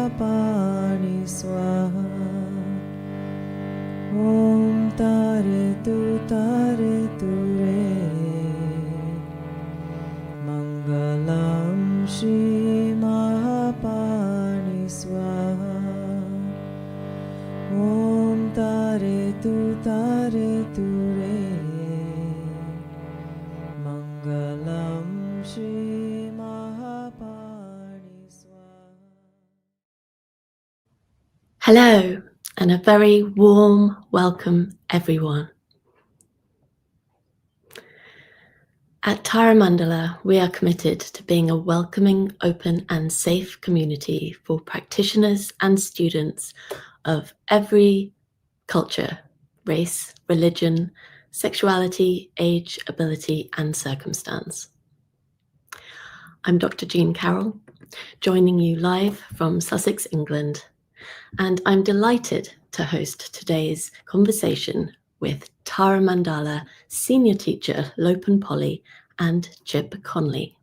Mahapani Swaha. Om Tare Tu Re. Mangalam Shri Mahapani Swaha. Om Tare Tu Re. Mangalam Shri Mahapani Swaha. Hello, and a very warm welcome, everyone. At Tara Mandala, we are committed to being a welcoming, open, and safe community for practitioners and students of every culture, race, religion, sexuality, age, ability, and circumstance. I'm Dr. Jean Carroll, joining you live from Sussex, England, and I'm delighted to host today's conversation with Tara Mandala, Senior Teacher, Lopon Polly, and Chip Conley.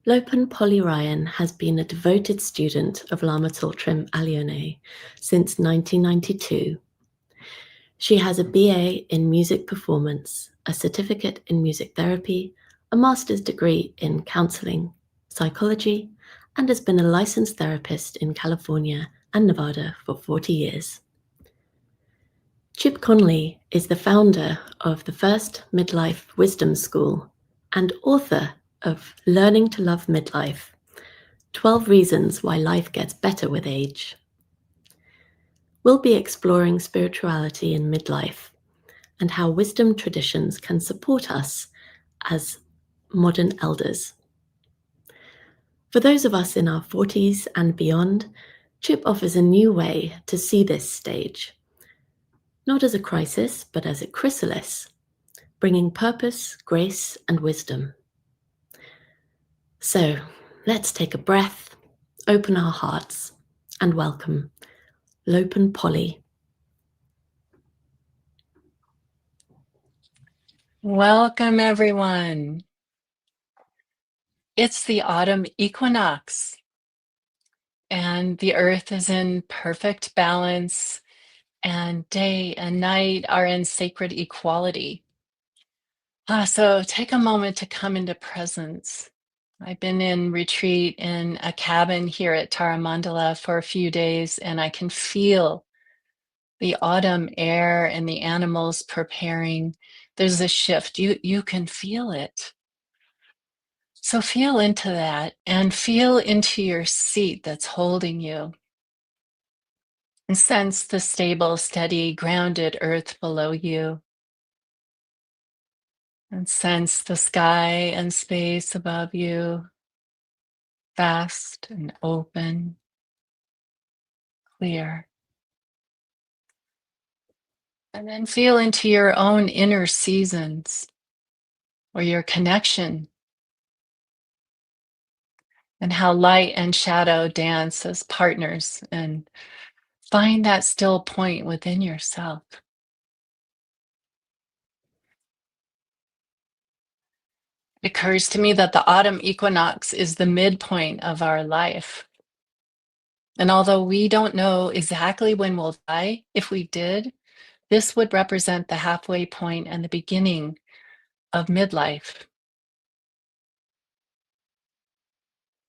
Lopon Polly Ryan has been a devoted student of Lama Tsultrim since 1992. She has a BA in Music Performance, a certificate in Music Therapy, a master's degree in Counseling, Psychology, and has been a licensed therapist in California and Nevada for 40 years. Chip Conley is the founder of the first Midlife Wisdom School and author of Learning to Love Midlife, 12 Reasons Why Life Gets Better with Age. We'll be exploring spirituality in midlife and how wisdom traditions can support us as modern elders. For those of us in our 40s and beyond, Chip offers a new way to see this stage, not as a crisis, but as a chrysalis, bringing purpose, grace, and wisdom. So let's take a breath, open our hearts, and welcome Lopon Polly. Welcome, everyone. It's the autumn equinox, and the earth is in perfect balance, and day and night are in sacred equality. So take a moment to come into presence. I've been in retreat in a cabin here at Tara Mandala for a few days, and I can feel the autumn air and the animals preparing. There's a shift. You can feel it. So feel into that and feel into your seat that's holding you. And sense the stable, steady, grounded earth below you. And sense the sky and space above you, vast and open, clear. And then feel into your own inner seasons or your connection, and how light and shadow dance as partners, and find that still point within yourself. It occurs to me that the autumn equinox is the midpoint of our life. And although we don't know exactly when we'll die, if we did, this would represent the halfway point and the beginning of midlife.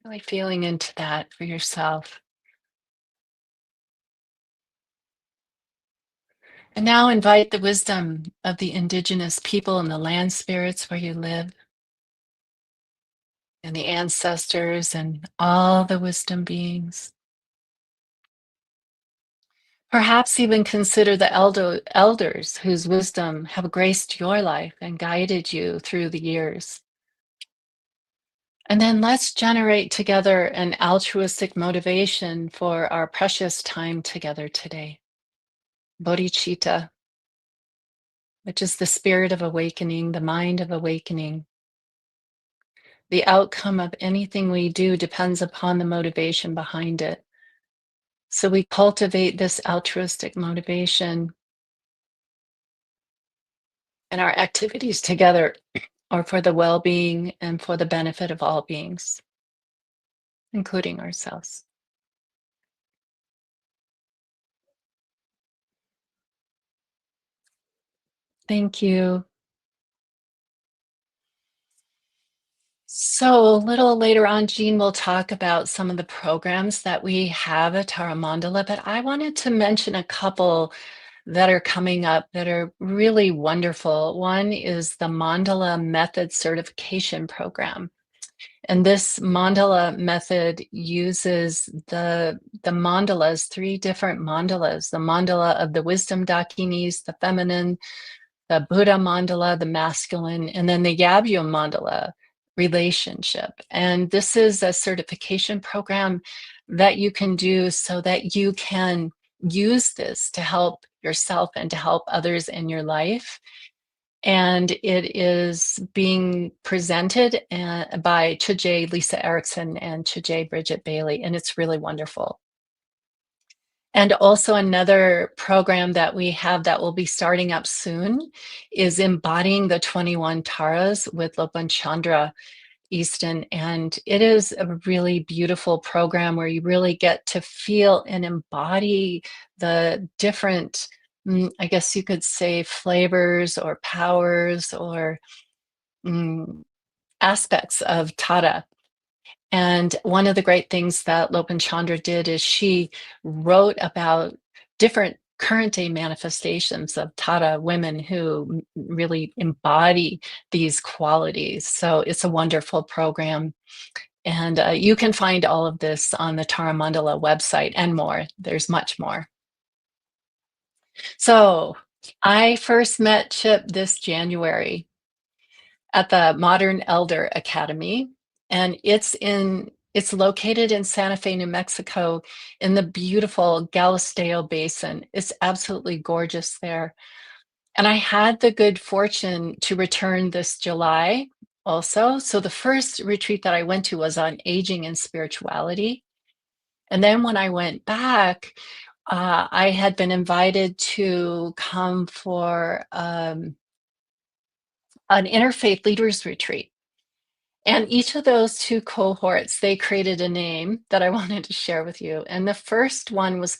Really feeling into that for yourself. And now invite the wisdom of the indigenous people and the land spirits where you live, and the ancestors and all the wisdom beings. Perhaps even consider the elders whose wisdom have graced your life and guided you through the years. And then let's generate together an altruistic motivation for our precious time together today. Bodhicitta, which is the spirit of awakening, the mind of awakening. The outcome of anything we do depends upon the motivation behind it. So we cultivate this altruistic motivation and our activities together are for the well-being and for the benefit of all beings, including ourselves. Thank you. So a little later on, Jean will talk about some of the programs that we have at Tara Mandala, but I wanted to mention a couple that are coming up that are really wonderful. One is the Mandala Method Certification Program. And this mandala method uses the mandalas, 3 different mandalas, the mandala of the wisdom dakinis, the feminine, the Buddha mandala, the masculine, and then the Yabyo mandala, relationship. And this is a certification program that you can do so that you can use this to help yourself and to help others in your life. And it is being presented by Chuje Lisa Erickson and Chuje Bridget Bailey, and it's really wonderful. And also another program that we have that will be starting up soon is Embodying the 21 Taras with Lopon Chandra Easton. And it is a really beautiful program where you really get to feel and embody the different, I guess you could say, flavors or powers or aspects of Tara. And one of the great things that Lopin Chandra did is she wrote about different current day manifestations of Tara women who really embody these qualities. So it's a wonderful program. And you can find all of this on the Tara Mandala website and more. There's much more. So I first met Chip this January at the Modern Elder Academy, and it's located in Santa Fe, New Mexico, in the beautiful Galisteo Basin. It's absolutely gorgeous there. And I had the good fortune to return this July also. So the first retreat that I went to was on aging and spirituality. And then when I went back, I had been invited to come for an interfaith leaders retreat. And each of those 2 cohorts, they created a name that I wanted to share with you. And the first one was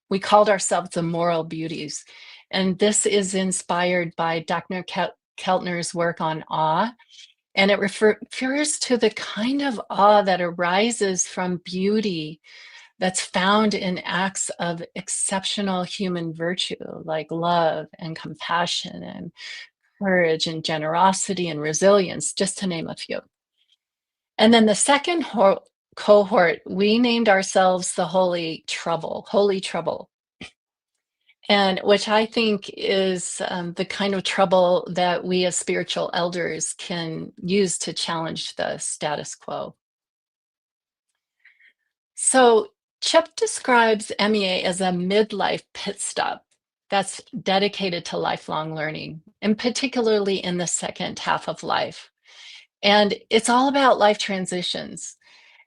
we called ourselves the Moral Beauties. And this is inspired by Dr. Keltner's work on awe. And it refers to the kind of awe that arises from beauty that's found in acts of exceptional human virtue, like love and compassion and courage and generosity and resilience, just to name a few. And then the second cohort, we named ourselves the Holy Trouble, and which I think is the kind of trouble that we as spiritual elders can use to challenge the status quo. So Chip describes MEA as a midlife pit stop that's dedicated to lifelong learning, and particularly in the second half of life. And it's all about life transitions.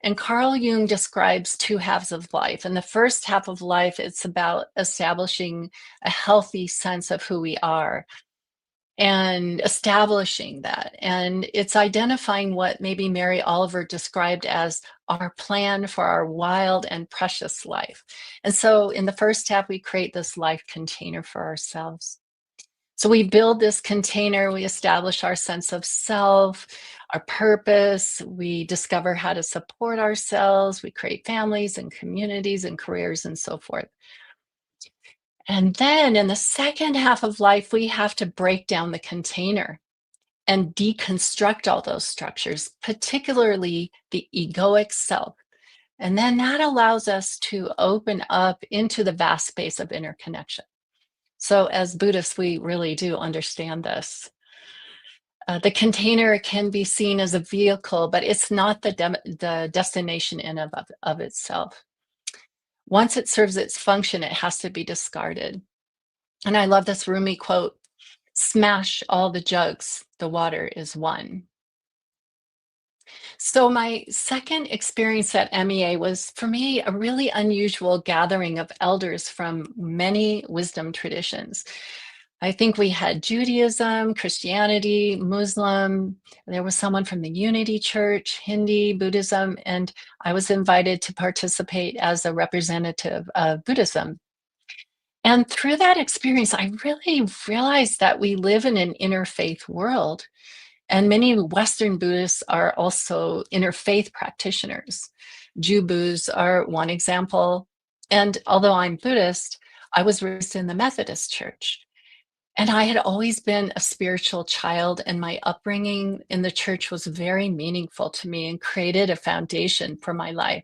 And Carl Jung describes 2 halves of life. In the first half of life, it's about establishing a healthy sense of who we are and establishing that. And it's identifying what maybe Mary Oliver described as our plan for our wild and precious life. And so in the first half, we create this life container for ourselves. So we build this container, we establish our sense of self, our purpose, we discover how to support ourselves, we create families and communities and careers and so forth. And then in the second half of life, we have to break down the container and deconstruct all those structures, particularly the egoic self. And then that allows us to open up into the vast space of interconnection. So as Buddhists, we really do understand this. The container can be seen as a vehicle, but it's not the destination in of itself. Once it serves its function, it has to be discarded. And I love this Rumi quote, "Smash all the jugs, the water is one." So my second experience at MEA was, for me, a really unusual gathering of elders from many wisdom traditions. I think we had Judaism, Christianity, Muslim. There was someone from the Unity Church, Hindi, Buddhism, and I was invited to participate as a representative of Buddhism. And through that experience, I really realized that we live in an interfaith world. And many Western Buddhists are also interfaith practitioners. Jubus are one example. And although I'm Buddhist, I was raised in the Methodist church. And I had always been a spiritual child, and my upbringing in the church was very meaningful to me and created a foundation for my life.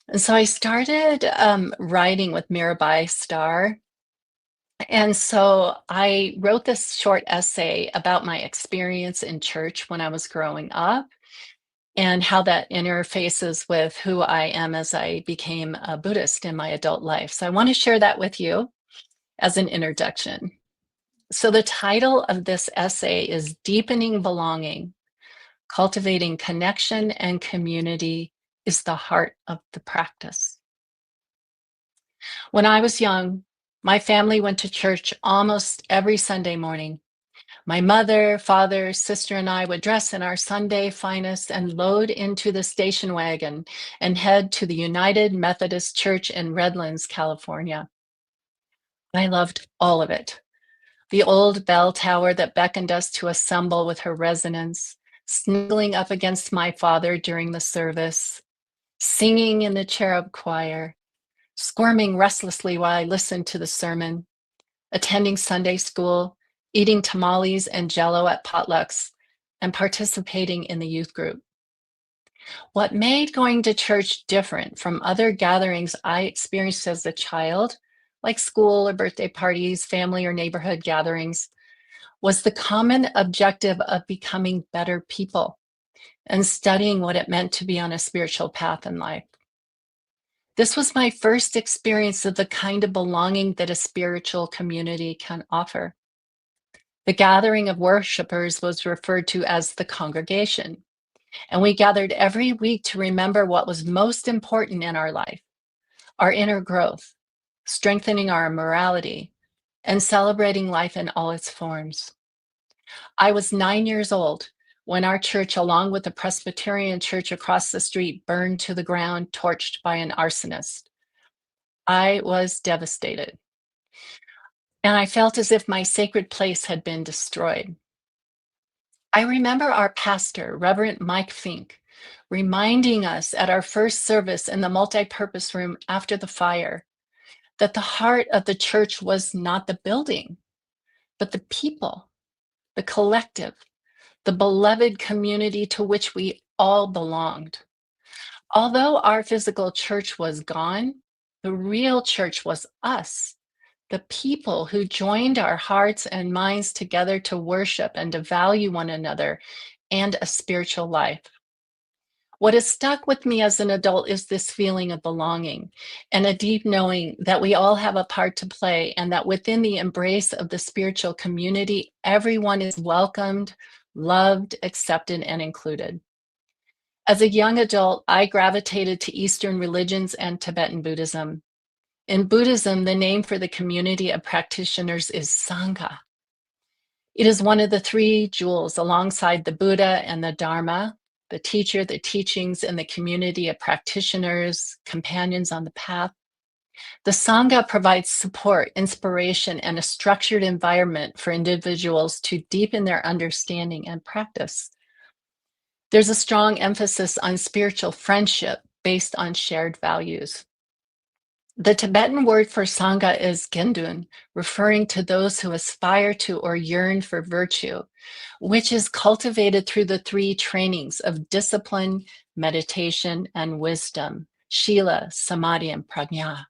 And so I started writing with Mirabai Starr. And so I wrote this short essay about my experience in church when I was growing up and how that interfaces with who I am as I became a Buddhist in my adult life. So I want to share that with you as an introduction. So the title of this essay is Deepening Belonging, Cultivating Connection and Community is the Heart of the Practice. When I was young, my family went to church almost every Sunday morning. My mother, father, sister, and I would dress in our Sunday finest and load into the station wagon and head to the United Methodist Church in Redlands, California. I loved all of it. The old bell tower that beckoned us to assemble with her resonance, snuggling up against my father during the service, singing in the cherub choir, squirming restlessly while I listened to the sermon, attending Sunday school, eating tamales and jello at potlucks, and participating in the youth group. What made going to church different from other gatherings I experienced as a child, like school or birthday parties, family or neighborhood gatherings, was the common objective of becoming better people and studying what it meant to be on a spiritual path in life. This was my first experience of the kind of belonging that a spiritual community can offer. The gathering of worshipers was referred to as the congregation, and we gathered every week to remember what was most important in our life, our inner growth, strengthening our morality, and celebrating life in all its forms. I was 9 years old when our church, along with the Presbyterian church across the street, burned to the ground, torched by an arsonist. I was devastated, and I felt as if my sacred place had been destroyed. I remember our pastor, Reverend Mike Fink, reminding us at our first service in the multipurpose room after the fire that the heart of the church was not the building, but the people, the collective, the beloved community to which we all belonged. Although our physical church was gone, the real church was us, the people who joined our hearts and minds together to worship and to value one another and a spiritual life. What has stuck with me as an adult is this feeling of belonging and a deep knowing that we all have a part to play and that within the embrace of the spiritual community, everyone is welcomed, loved, accepted, and included. As a young adult, I gravitated to Eastern religions and Tibetan Buddhism. In Buddhism, the name for the community of practitioners is Sangha. It is one of the three jewels alongside the Buddha and the Dharma, the teacher, the teachings, and the community of practitioners, companions on the path. The Sangha provides support, inspiration, and a structured environment for individuals to deepen their understanding and practice. There's a strong emphasis on spiritual friendship based on shared values. The Tibetan word for Sangha is Gendun, referring to those who aspire to or yearn for virtue, which is cultivated through the three trainings of discipline, meditation, and wisdom, Shila, Samadhi, and Prajna.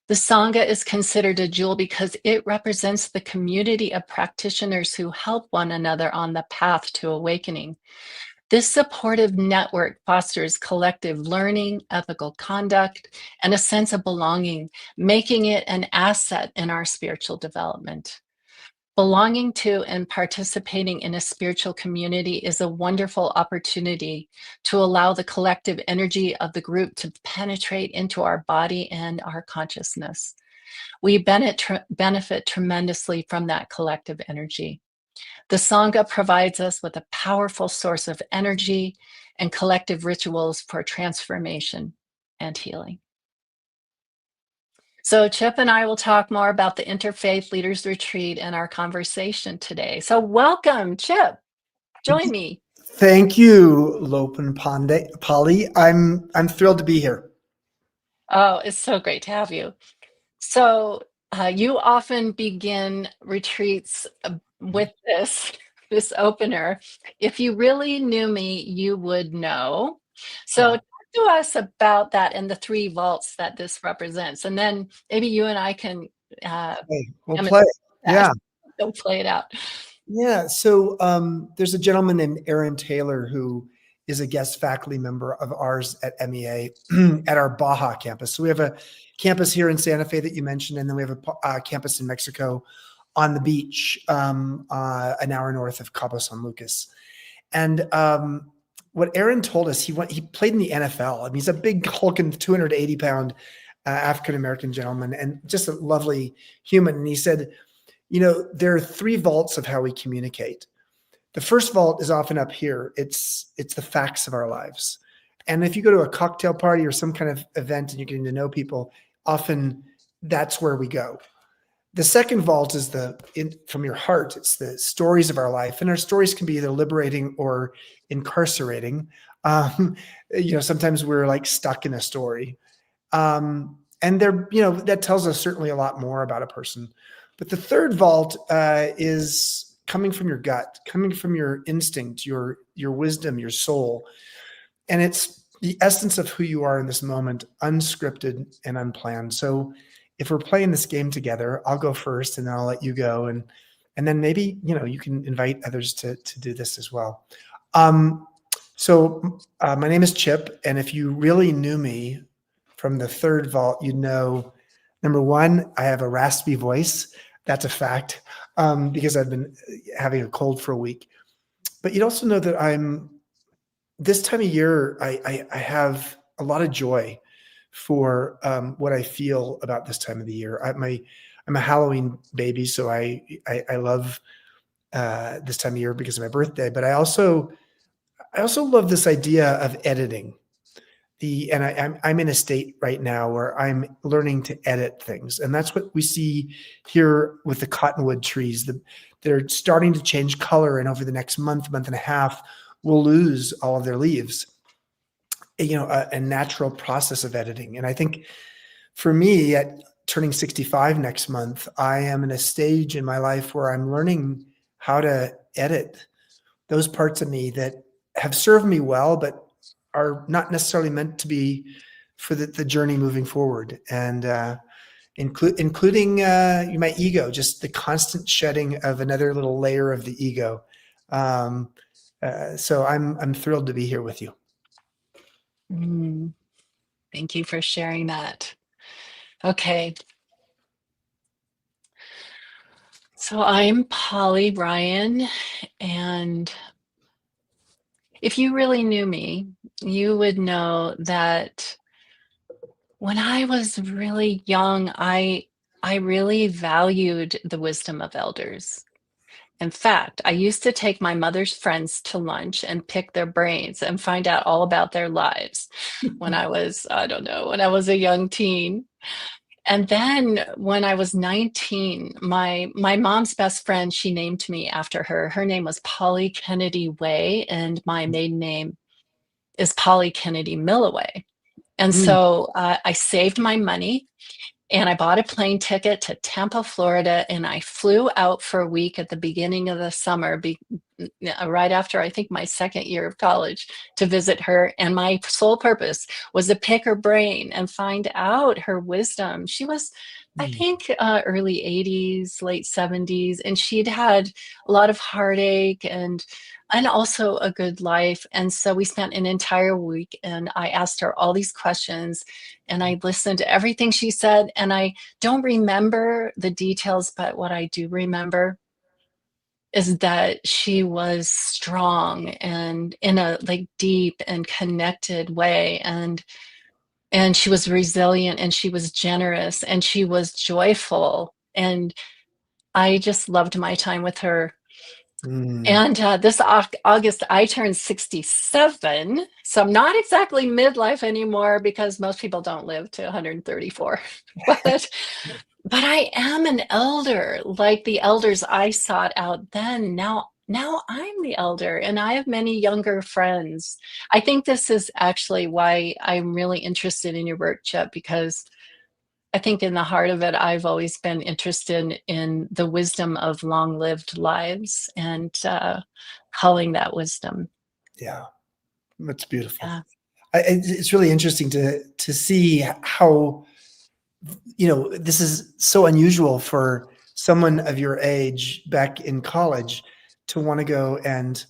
The Sangha is considered a jewel because it represents the community of practitioners who help one another on the path to awakening. This supportive network fosters collective learning, ethical conduct, and a sense of belonging, making it an asset in our spiritual development. Belonging to and participating in a spiritual community is a wonderful opportunity to allow the collective energy of the group to penetrate into our body and our consciousness. We benefit tremendously from that collective energy. The Sangha provides us with a powerful source of energy and collective rituals for transformation and healing. So Chip and I will talk more about the Interfaith Leaders Retreat in our conversation today. So welcome, Chip. Join me. Thank you, Lopon Polly. I'm thrilled to be here. Oh, it's so great to have you. So you often begin retreats with this opener. If you really knew me, you would know. So talk to us about that and the three vaults that this represents, and then maybe you and I can We'll play. Yeah. We'll play it out. Yeah. So there's a gentleman named Aaron Taylor who is a guest faculty member of ours at MEA at our Baja campus. So we have a campus here in Santa Fe that you mentioned, and then we have a campus in Mexico on the beach, an hour north of Cabo San Lucas. And what Aaron told us, he played in the NFL. I mean, he's a big hulking 280-pound African-American gentleman and just a lovely human. And he said, there are three vaults of how we communicate. The first vault is often up here. It's the facts of our lives. And if you go to a cocktail party or some kind of event and you're getting to know people, often that's where we go. The second vault is from your heart. It's the stories of our life. And our stories can be either liberating or incarcerating. Sometimes we're like stuck in a story. And that tells us certainly a lot more about a person. But the third vault is coming from your gut, coming from your instinct, your wisdom, your soul. And it's the essence of who you are in this moment, unscripted and unplanned. So if we're playing this game together, I'll go first and then I'll let you go. And then maybe, you can invite others to do this as well. So my name is Chip. And if you really knew me from the third vault, you'd know, number one, I have a raspy voice. That's a fact, because I've been having a cold for a week. But you'd also know that this time of year, I have a lot of joy for what I feel about this time of the year. I'm a Halloween baby, so I love this time of year because of my birthday. But I also love this idea of editing. I'm in a state right now where I'm learning to edit things. And that's what we see here with the cottonwood trees. They're starting to change color. And over the next month and a half, we'll lose all of their leaves. A natural process of editing. And I think for me, at turning 65 next month, I am in a stage in my life where I'm learning how to edit those parts of me that have served me well, but are not necessarily meant to be for the journey moving forward. And including my ego, just the constant shedding of another little layer of the ego. So I'm thrilled to be here with you. Thank you for sharing that. Okay. So I'm Polly Ryan, and if you really knew me, you would know that when I was really young, I really valued the wisdom of elders. In fact, I used to take my mother's friends to lunch and pick their brains and find out all about their lives when I was, when I was a young teen. And then when I was 19, my mom's best friend, she named me after her. Her name was Polly Kennedy Way, and my maiden name is Polly Kennedy Millaway. And so I saved my money and I bought a plane ticket to Tampa, Florida, and I flew out for a week at the beginning of the summer, right after I think my second year of college, to visit her. And my sole purpose was to pick her brain and find out her wisdom. She was, I think, early 80s, late 70s, and she'd had a lot of heartache and also a good life. And so we spent an entire week and I asked her all these questions and I listened to everything she said. And I don't remember the details, but what I do remember is that she was strong and in a deep and connected way. And she was resilient and she was generous and she was joyful. And I just loved my time with her. And this August, I turned 67. So I'm not exactly midlife anymore because most people don't live to 134. But I am an elder, like the elders I sought out then. Now I'm the elder, and I have many younger friends. I think this is actually why I'm really interested in your work, Chip, because I think in the heart of it, I've always been interested in the wisdom of long-lived lives and calling that wisdom. Yeah, that's beautiful. Yeah. It's really interesting to see how, this is so unusual for someone of your age back in college to want to go and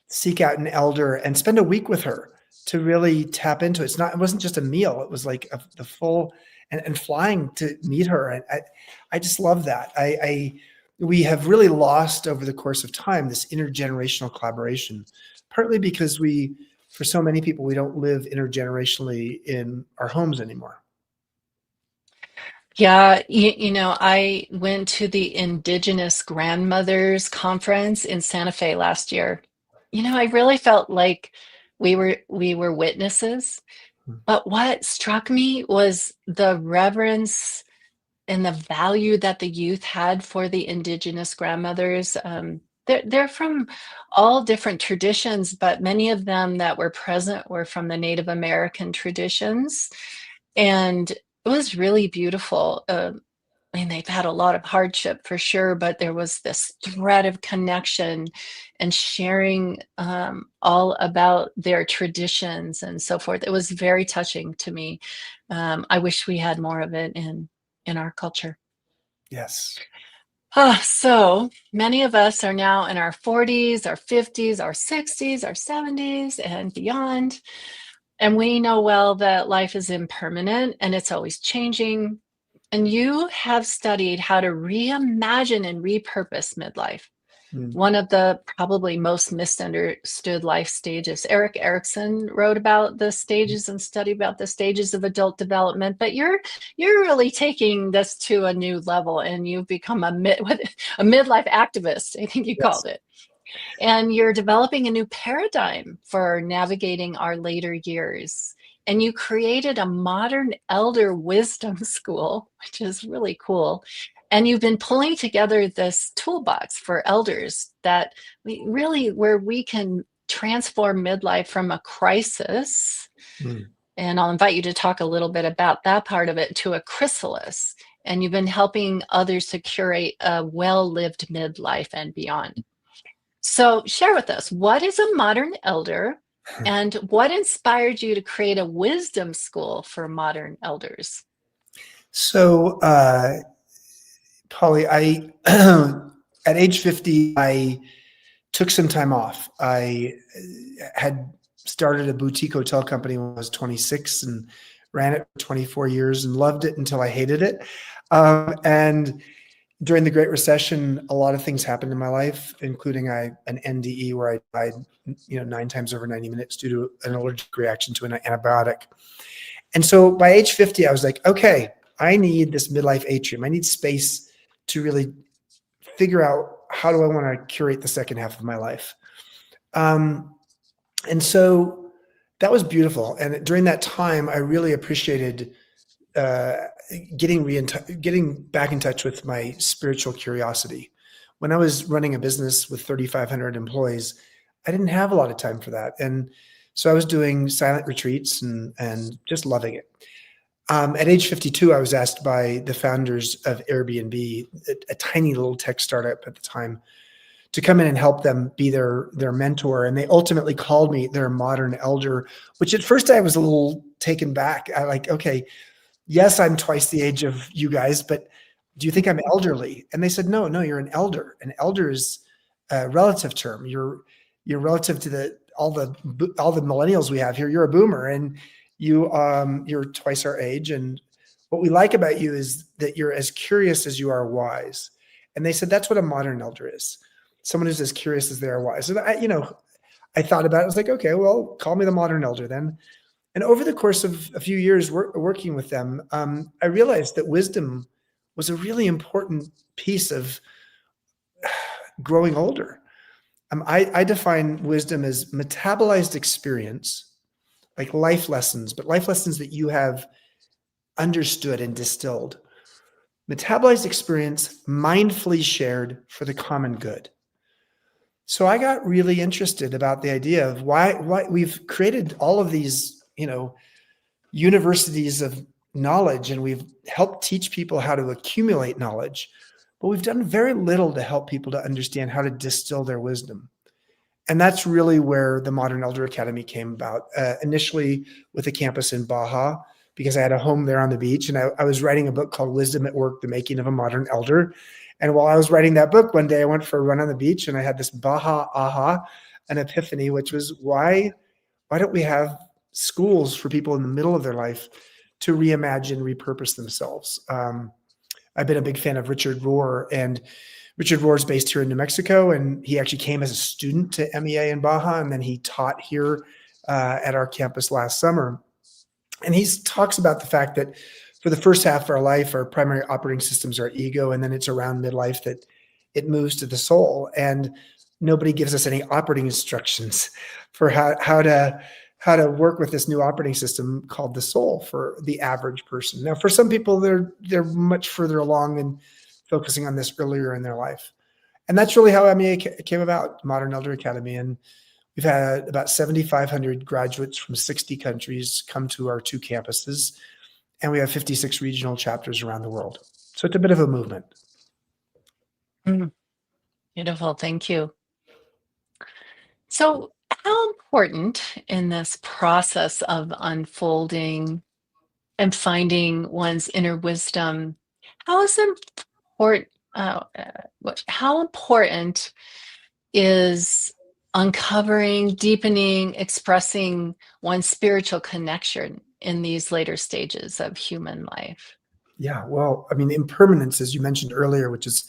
seek out an elder and spend a week with her to really tap into it. It wasn't just a meal. It was like the full and flying to meet her. And I just love that. We have really lost over the course of time this intergenerational collaboration, partly because for so many people, we don't live intergenerationally in our homes anymore. Yeah, I went to the Indigenous Grandmothers Conference in Santa Fe last year. I really felt like we were witnesses. But what struck me was the reverence and the value that the youth had for the Indigenous grandmothers. They're from all different traditions, but many of them that were present were from the Native American traditions. And it was really beautiful. I mean, they've had a lot of hardship for sure, but there was this thread of connection and sharing all about their traditions and so forth. It was very touching to me. I wish we had more of it in our culture. Yes. So many of us are now in our 40s, our 50s, our 60s, our 70s, and beyond. And we know well that life is impermanent and it's always changing. And you have studied how to reimagine and repurpose midlife, one of the probably most misunderstood life stages. Eric Erickson wrote about the stages and studied about the stages of adult development, but you're really taking this to a new level, and you've become a midlife activist, I think you called it. And you're developing a new paradigm for navigating our later years. And you created a modern elder wisdom school, which is really cool. And you've been pulling together this toolbox for elders that where we can transform midlife from a crisis. And I'll invite you to talk a little bit about that part of it, to a chrysalis. And you've been helping others to curate a well-lived midlife and beyond. So share with us, what is a modern elder, and what inspired you to create a wisdom school for modern elders? So, Polly, at age 50, I took some time off. I had started a boutique hotel company when I was 26 and ran it for 24 years and loved it until I hated it. And during the Great Recession, a lot of things happened in my life, including an NDE where I died, 9 times over 90 minutes due to an allergic reaction to an antibiotic. And so by age 50, I was like, okay, I need this midlife atrium. I need space to really figure out how do I want to curate the second half of my life. And so that was beautiful. And during that time, I really appreciated getting back in touch with my spiritual curiosity. When I was running a business with 3,500 employees, I didn't have a lot of time for that. And so I was doing silent retreats and just loving it. At age 52, I was asked by the founders of Airbnb, a tiny little tech startup at the time, to come in and help them be their mentor. And they ultimately called me their modern elder, which at first I was a little taken back. I like, okay, yes, I'm twice the age of you guys, but do you think I'm elderly? And they said, no, you're an elder. An elder is a relative term. You're relative to all the millennials we have here. You're a boomer, and you're twice our age. And what we like about you is that you're as curious as you are wise. And they said, that's what a modern elder is. Someone who's as curious as they are wise. And I thought about it. I was like, okay, well, call me the modern elder then. And over the course of a few years working with them, I realized that wisdom was a really important piece of growing older. I define wisdom as metabolized experience, like life lessons, but life lessons that you have understood and distilled. Metabolized experience mindfully shared for the common good. So I got really interested about the idea of why we've created all of these, universities of knowledge, and we've helped teach people how to accumulate knowledge, but we've done very little to help people to understand how to distill their wisdom. And that's really where the Modern Elder Academy came about, initially with a campus in Baja, because I had a home there on the beach, and I was writing a book called Wisdom at Work, The Making of a Modern Elder. And while I was writing that book, one day I went for a run on the beach, and I had this Baja aha, an epiphany, which was why don't we have schools for people in the middle of their life to reimagine, repurpose themselves? I've been a big fan of Richard Rohr, and Richard Rohr is based here in New Mexico, and he actually came as a student to MEA in Baja, and then he taught here at our campus last summer. And he talks about the fact that for the first half of our life, our primary operating systems are ego, and then it's around midlife that it moves to the soul. And nobody gives us any operating instructions for how to work with this new operating system called the soul for the average person. Now, for some people, they're much further along and focusing on this earlier in their life. And that's really how MEA came about, Modern Elder Academy. And we've had about 7,500 graduates from 60 countries come to our 2 campuses, and we have 56 regional chapters around the world. So it's a bit of a movement. Beautiful. Thank you. So how important in this process of unfolding and finding one's inner wisdom, how important is uncovering, deepening, expressing one's spiritual connection in these later stages of human life? Yeah, well, I mean, impermanence, as you mentioned earlier, which is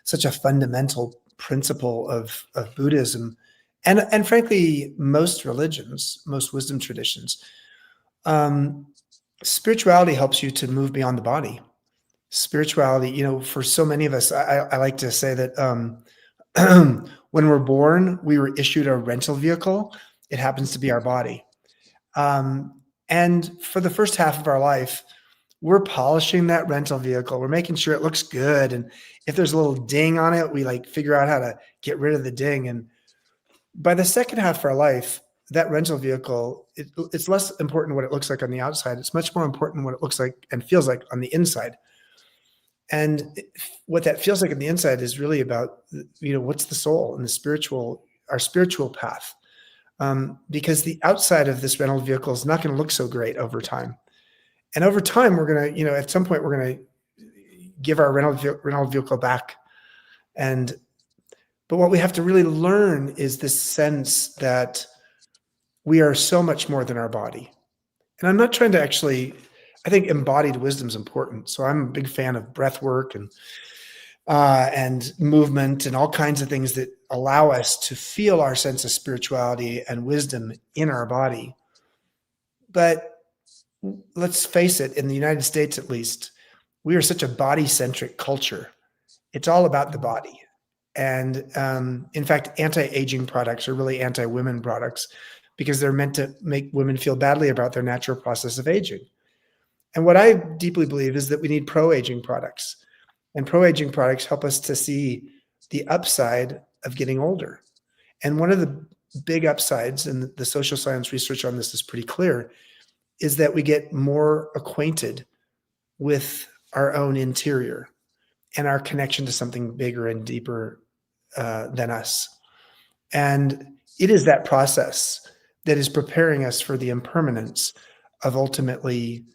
such a fundamental principle of Buddhism, and frankly, most religions, most wisdom traditions. Spirituality helps you to move beyond the body. Spirituality, for so many of us, I like to say that when we're born, we were issued a rental vehicle. It happens to be our body. And for the first half of our life, we're polishing that rental vehicle. We're making sure it looks good. And if there's a little ding on it, we figure out how to get rid of the ding. And by the second half of our life, that rental vehicle, it's less important what it looks like on the outside. It's much more important what it looks like and feels like on the inside. And what that feels like on the inside is really about, what's the soul and our spiritual path. Because the outside of this rental vehicle is not going to look so great over time. And over time, we're going to, at some point, we're going to give our rental vehicle back. But what we have to really learn is this sense that we are so much more than our body. And I'm not trying to I think embodied wisdom is important. So I'm a big fan of breath work and movement and all kinds of things that allow us to feel our sense of spirituality and wisdom in our body. But let's face it, in the United States, at least, we are such a body-centric culture. It's all about the body. And in fact, anti-aging products are really anti-women products because they're meant to make women feel badly about their natural process of aging. And what I deeply believe is that we need pro-aging products. And pro-aging products help us to see the upside of getting older. And one of the big upsides, and the social science research on this is pretty clear, is that we get more acquainted with our own interior and our connection to something bigger and deeper than us. And it is that process that is preparing us for the impermanence of ultimately,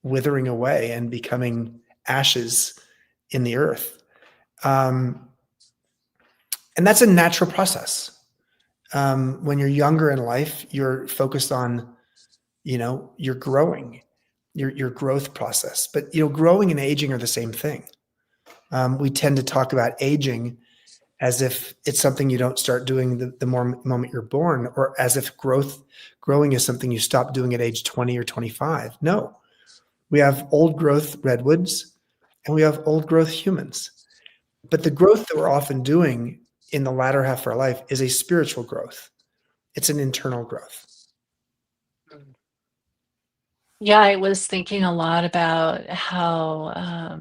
withering away and becoming ashes in the earth. And that's a natural process. When you're younger in life, you're focused on, you're growing, your growth process. But, growing and aging are the same thing. We tend to talk about aging as if it's something you don't start doing the moment you're born, or as if growing is something you stop doing at age 20 or 25. No, we have old growth redwoods and we have old growth humans. But the growth that we're often doing in the latter half of our life is a spiritual growth. It's an internal growth. Yeah, I was thinking a lot about how,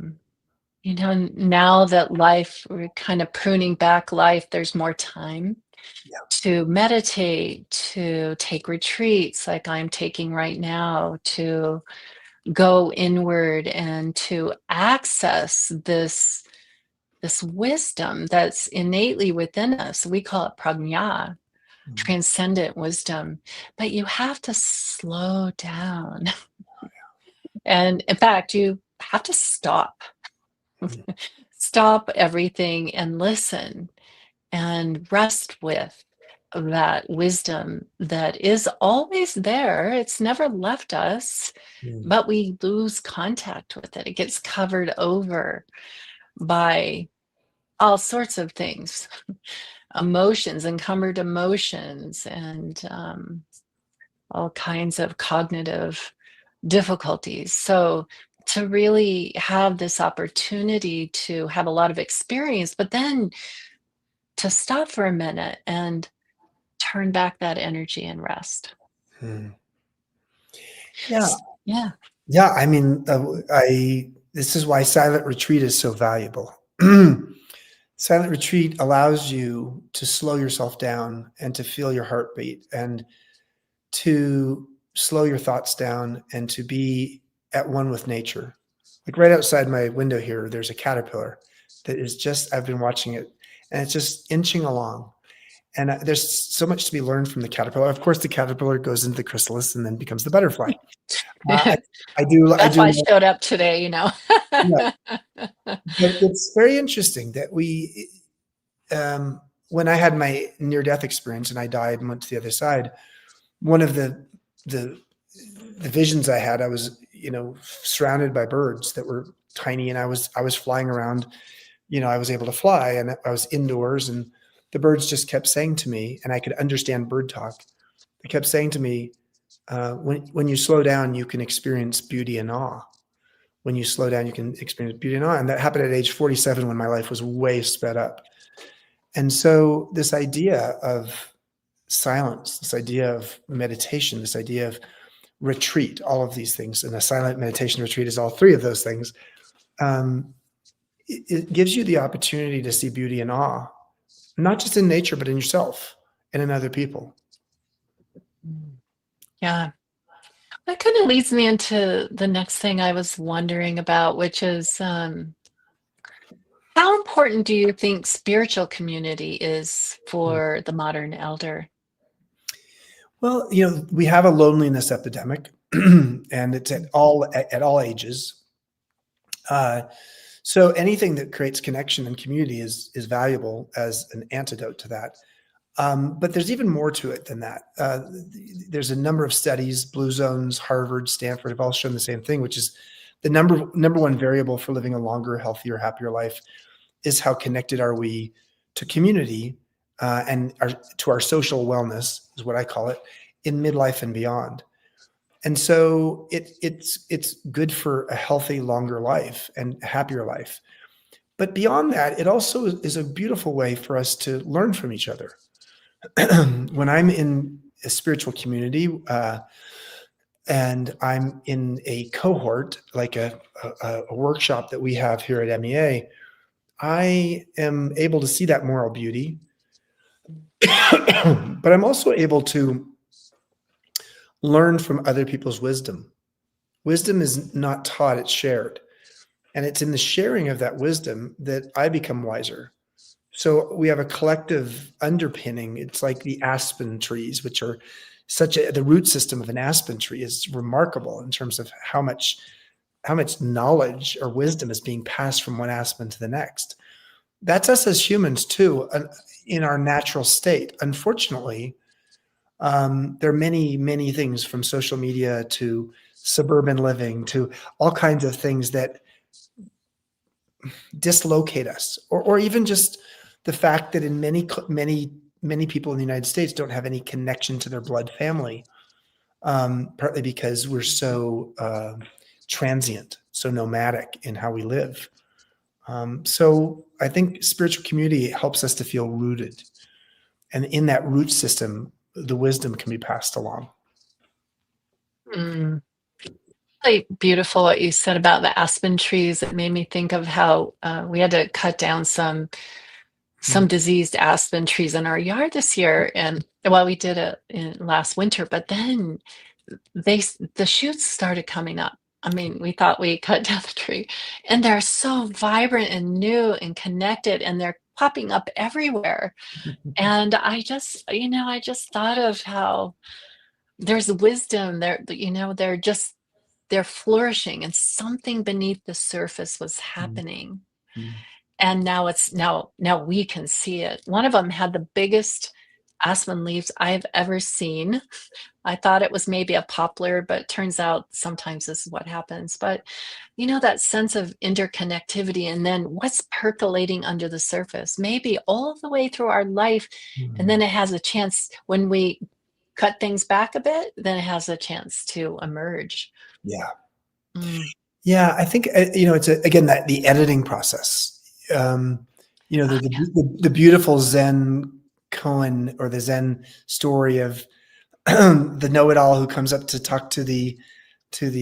now that we're kind of pruning back life, there's more time Yeah. to meditate, to take retreats like I'm taking right now, to go inward and to access this wisdom that's innately within us. We call it prajna, transcendent wisdom, but you have to slow down. And in fact, you have to stop. Stop everything and listen and rest with that wisdom that is always there. It's never left us, but we lose contact with it. It gets covered over by all sorts of things, emotions, encumbered emotions, and all kinds of cognitive difficulties. So to really have this opportunity to have a lot of experience, but then to stop for a minute and turn back that energy and rest. Yeah. Yeah. Yeah. I mean, this is why silent retreat is so valuable. Silent retreat allows you to slow yourself down and to feel your heartbeat and to slow your thoughts down and to be at one with nature. Like right outside my window here, there's a caterpillar that is just, I've been watching it and it's just inching along. And there's so much to be learned from the caterpillar. Of course, the caterpillar goes into the chrysalis and then becomes the butterfly. I do. That's why I showed up today, Yeah. But it's very interesting that when I had my near-death experience and I died and went to the other side, one of the visions I had, I was, surrounded by birds that were tiny, and I was flying around. I was able to fly, and I was indoors, and the birds just kept saying to me, and I could understand bird talk. They kept saying to me, when you slow down, you can experience beauty and awe. When you slow down, you can experience beauty and awe. And that happened at age 47 when my life was way sped up. And so this idea of silence, this idea of meditation, this idea of retreat, all of these things, and a silent meditation retreat is all three of those things. It gives you the opportunity to see beauty and awe, not just in nature, but in yourself and in other people. Yeah. That kind of leads me into the next thing I was wondering about, which is how important do you think spiritual community is for the modern elder? Well, we have a loneliness epidemic, and it's at all ages. So anything that creates connection and community is valuable as an antidote to that. But there's even more to it than that. There's a number of studies, Blue Zones, Harvard, Stanford have all shown the same thing, which is the number one variable for living a longer, healthier, happier life is how connected are we to community and to our social wellness, is what I call it, in midlife and beyond. And so it's good for a healthy, longer life and happier life. But beyond that, it also is a beautiful way for us to learn from each other. When I'm in a spiritual community and I'm in a cohort, like a workshop that we have here at MEA, I am able to see that moral beauty, but I'm also able to learn from other people's wisdom. Wisdom is not taught, it's shared. And it's in the sharing of that wisdom that I become wiser. So we have a collective underpinning. It's like the aspen trees, which are the root system of an aspen tree is remarkable in terms of how much knowledge or wisdom is being passed from one aspen to the next. That's us as humans too, in our natural state. Unfortunately, there are many, many things from social media to suburban living to all kinds of things that dislocate us, or even just the fact that in many people in the United States don't have any connection to their blood family, partly because we're so transient, so nomadic in how we live. So I think spiritual community helps us to feel rooted. And in that root system, the wisdom can be passed along. Mm. Really beautiful what you said about the aspen trees. It made me think of how we had to cut down some diseased aspen trees in our yard this year, and well, we did it in last winter, but then the shoots started coming up. I mean, we thought we cut down the tree, and they're so vibrant and new and connected, and they're popping up everywhere. And I just, I just thought of how there's wisdom there, they're flourishing, and something beneath the surface was happening. And now we can see it. One of them had the biggest aspen leaves I've ever seen. I thought it was maybe a poplar, but turns out sometimes this is what happens. But that sense of interconnectivity, and then what's percolating under the surface, maybe all the way through our life. And then it has a chance, when we cut things back a bit, then it has a chance to emerge. Yeah. Mm. Yeah, I think, it's again, that the editing process. The beautiful Zen koan, or the Zen story of the know-it-all who comes up to talk to the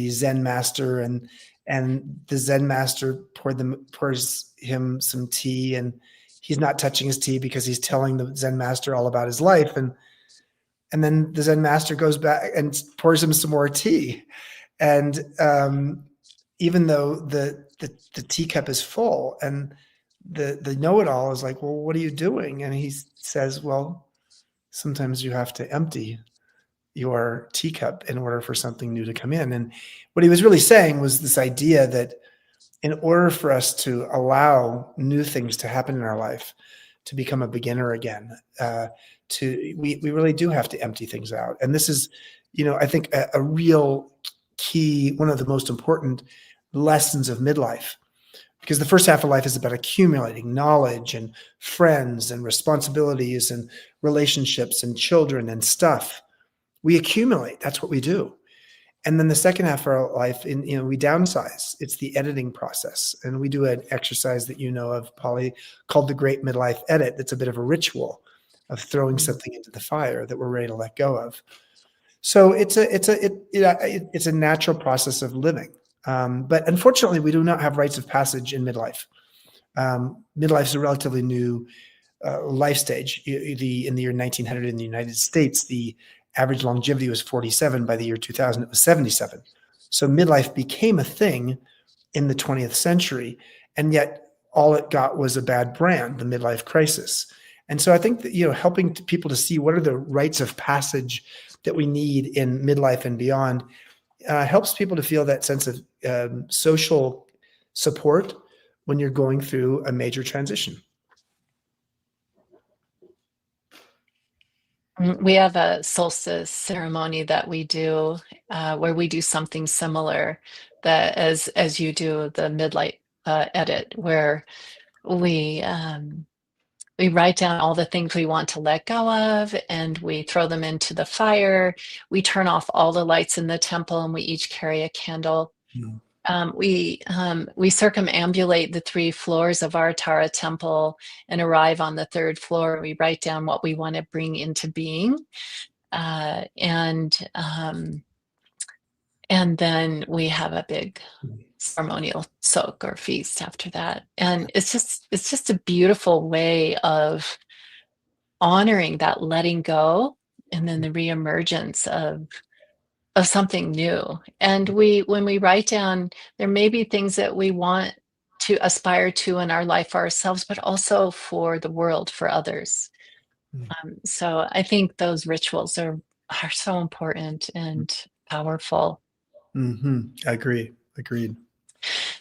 Zen master, and the Zen master pours him some tea, and he's not touching his tea because he's telling the Zen master all about his life, and then the Zen master goes back and pours him some more tea, and even though the teacup is full, and the know-it-all is like, well, what are you doing? And he says, well, sometimes you have to empty your teacup in order for something new to come in. And what he was really saying was this idea that in order for us to allow new things to happen in our life, to become a beginner again, we really do have to empty things out. And this is, I think a real key, one of the most important lessons of midlife, because the first half of life is about accumulating knowledge and friends and responsibilities and relationships and children and stuff. We accumulate. That's what we do. And then the second half of our life, we downsize. It's the editing process. And we do an exercise that you know of, Polly, called the Great Midlife Edit. That's a bit of a ritual of throwing something into the fire that we're ready to let go of. So it's a natural process of living. But unfortunately, we do not have rites of passage in midlife. Midlife is a relatively new life stage. In the year 1900 in the United States, the average longevity was 47. By the year 2000, it was 77. So midlife became a thing in the 20th century, and yet all it got was a bad brand, the midlife crisis. And so I think that, helping people to see what are the rites of passage that we need in midlife and beyond helps people to feel that sense of social support when you're going through a major transition. We have a solstice ceremony that we do, where we do something similar, that as you do the midlife edit, where we write down all the things we want to let go of, and we throw them into the fire. We turn off all the lights in the temple, and we each carry a candle. We circumambulate the 3 floors of our Tara temple and arrive on the 3rd floor. We write down what we want to bring into being, and then we have a big ceremonial soak or feast after that. And it's just a beautiful way of honoring that letting go, and then the reemergence of something new. And when we write down, there may be things that we want to aspire to in our life for ourselves, but also for the world, for others. So I think those rituals are so important and powerful. I agree. Agreed.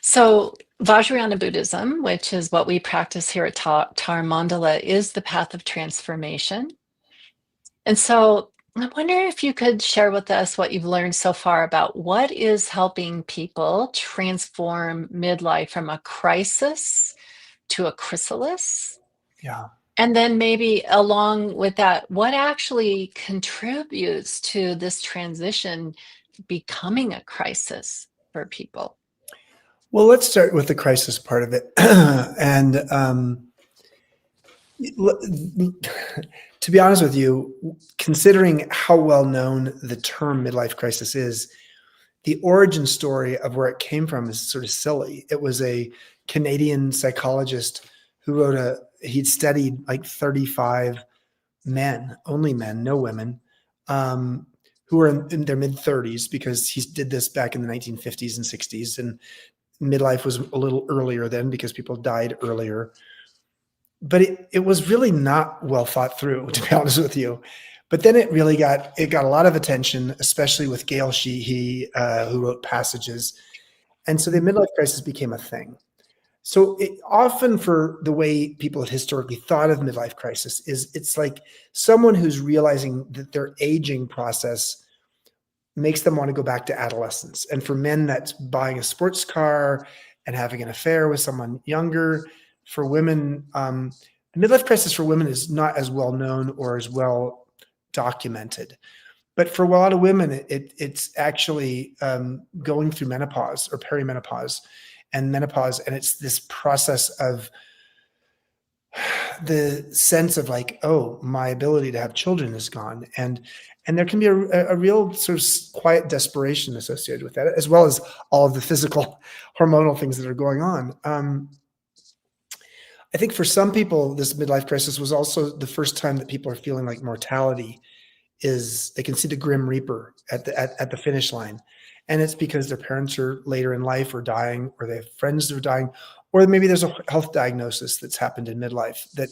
So Vajrayana Buddhism, which is what we practice here at Tara Mandala, is the path of transformation. And so I wonder if you could share with us what you've learned so far about what is helping people transform midlife from a crisis to a chrysalis. Yeah. And then maybe along with that, what actually contributes to this transition becoming a crisis for people? Well, let's start with the crisis part of it. And to be honest with you, considering how well known the term midlife crisis is, the origin story of where it came from is sort of silly. It was a Canadian psychologist who wrote he'd studied like 35 men, only men, no women, who were in their mid 30s, because he did this back in the 1950s and 60s. And midlife was a little earlier then because people died earlier. But it was really not well thought through, to be honest with you. But then it got a lot of attention, especially with Gail Sheehy, who wrote Passages. And so the midlife crisis became a thing. So often, for the way people have historically thought of midlife crisis, it's like someone who's realizing that their aging process makes them want to go back to adolescence. And for men, that's buying a sports car and having an affair with someone younger. For women, the midlife crisis for women is not as well known or as well documented. But for a lot of women, it's actually going through menopause or perimenopause and menopause. And it's this process of the sense of like, oh, my ability to have children is gone. And there can be a real sort of quiet desperation associated with that, as well as all of the physical hormonal things that are going on. I think for some people, this midlife crisis was also the first time that people are feeling like mortality they can see the grim reaper at the finish line. And it's because their parents are later in life or dying, or they have friends that are dying, or maybe there's a health diagnosis that's happened in midlife that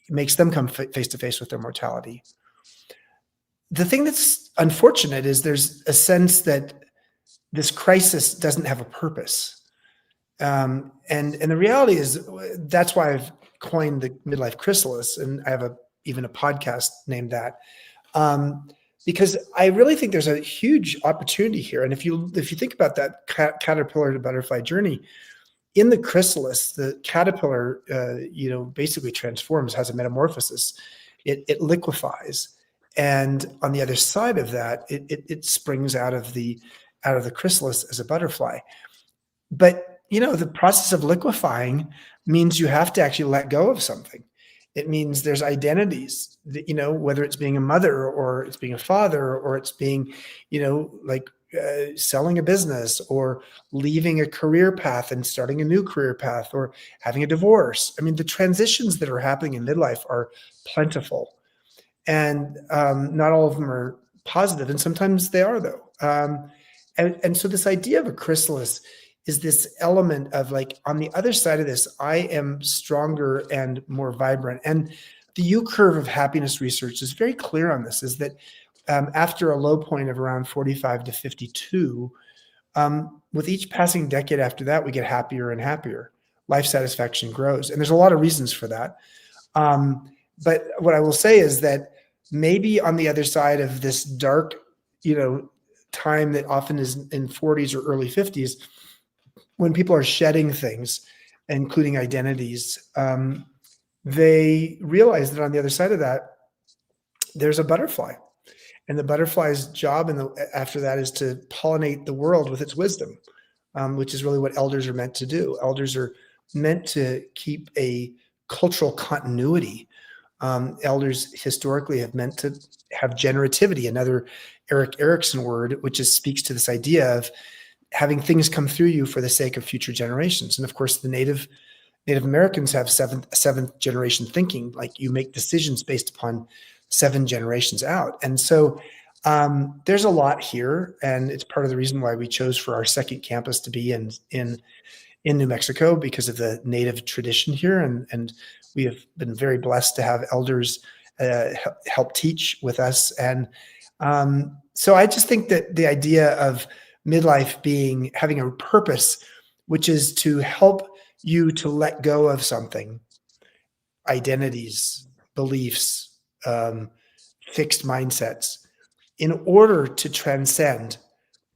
makes them come face to face with their mortality. The thing that's unfortunate is there's a sense that this crisis doesn't have a purpose. And the reality is that's why I've coined the midlife chrysalis, and I have even a podcast named that, because I really think there's a huge opportunity here. And if you think about that caterpillar to butterfly journey, in the chrysalis, the caterpillar, basically transforms, has a metamorphosis. It liquefies, and on the other side of that, it springs out of the chrysalis as a butterfly. But the process of liquefying means you have to actually let go of something. It means there's identities that, whether it's being a mother or it's being a father or it's being, selling a business or leaving a career path and starting a new career path or having a divorce. I mean, the transitions that are happening in midlife are plentiful, and not all of them are positive. And sometimes they are, though. And so this idea of a chrysalis is this element of like, on the other side of this, I am stronger and more vibrant. And the U curve of happiness research is very clear on this, is that after a low point of around 45 to 52, with each passing decade after that, we get happier and happier. Life satisfaction grows. And there's a lot of reasons for that. But what I will say is that maybe on the other side of this dark, time that often is in 40s or early 50s, when people are shedding things, including identities, they realize that on the other side of that, there's a butterfly. And the butterfly's job after that is to pollinate the world with its wisdom, which is really what elders are meant to do. Elders are meant to keep a cultural continuity. Elders historically have meant to have generativity, another Erik Erikson word, which speaks to this idea of having things come through you for the sake of future generations. And of course, the Native Americans have seventh generation thinking, like you make decisions based upon 7 generations out. And so there's a lot here, and it's part of the reason why we chose for our second campus to be in New Mexico, because of the Native tradition here. And we have been very blessed to have elders help teach with us. And so I just think that the idea of midlife having a purpose, which is to help you to let go of something, identities, beliefs, fixed mindsets, in order to transcend,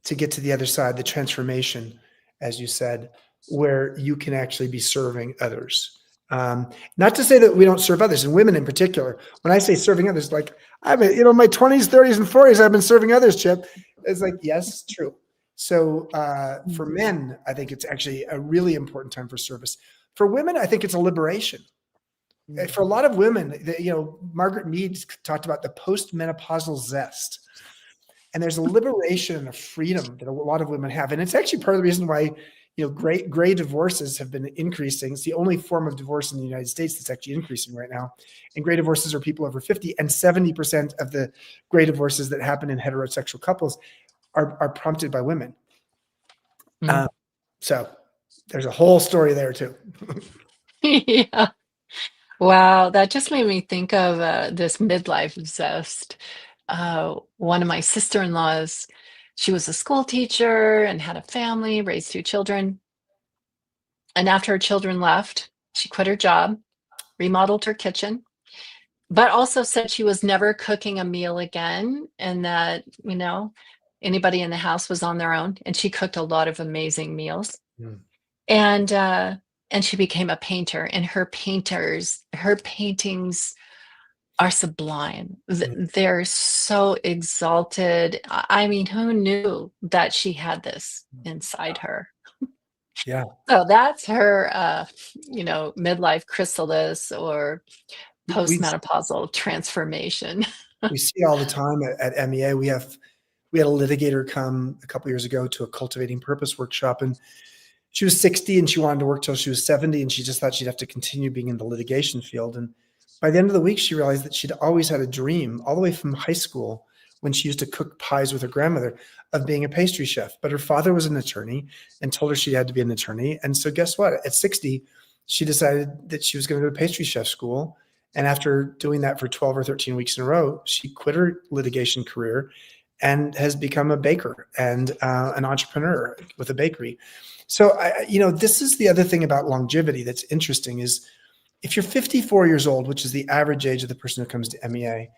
to get to the other side, the transformation, as you said, where you can actually be serving others. Not to say that we don't serve others, and women in particular. When I say serving others, like I've been, my 20s, 30s, and 40s, I've been serving others, Chip. It's like, yes, true. So for men, I think it's actually a really important time for service. For women, I think it's a liberation. For a lot of women, Margaret Mead talked about the postmenopausal zest. And there's a liberation and a freedom that a lot of women have. And it's actually part of the reason why, gray divorces have been increasing. It's the only form of divorce in the United States that's actually increasing right now. And gray divorces are people over 50, and 70% of the gray divorces that happen in heterosexual couples are prompted by women. So there's a whole story there too. Yeah. Wow, that just made me think of this midlife zest. One of my sister-in-laws, she was a school teacher and had a family, raised 2 children. And after her children left, she quit her job, remodeled her kitchen, but also said she was never cooking a meal again, and that, anybody in the house was on their own. And she cooked a lot of amazing meals. Mm. And she became a painter, and her paintings are sublime. They're so exalted. I mean, who knew that she had this inside her? Yeah. So that's her, midlife chrysalis or postmenopausal transformation. We see all the time at MEA. We had a litigator come a couple years ago to a cultivating purpose workshop, and she was 60 and she wanted to work till she was 70, and she just thought she'd have to continue being in the litigation field. And by the end of the week, she realized that she'd always had a dream all the way from high school, when she used to cook pies with her grandmother, of being a pastry chef. But her father was an attorney and told her she had to be an attorney. And so guess what? At 60, she decided that she was going to go to pastry chef school. And after doing that for 12 or 13 weeks in a row, she quit her litigation career and has become a baker and an entrepreneur with a bakery. So, this is the other thing about longevity that's interesting is if you're 54 years old, which is the average age of the person who comes to MEA,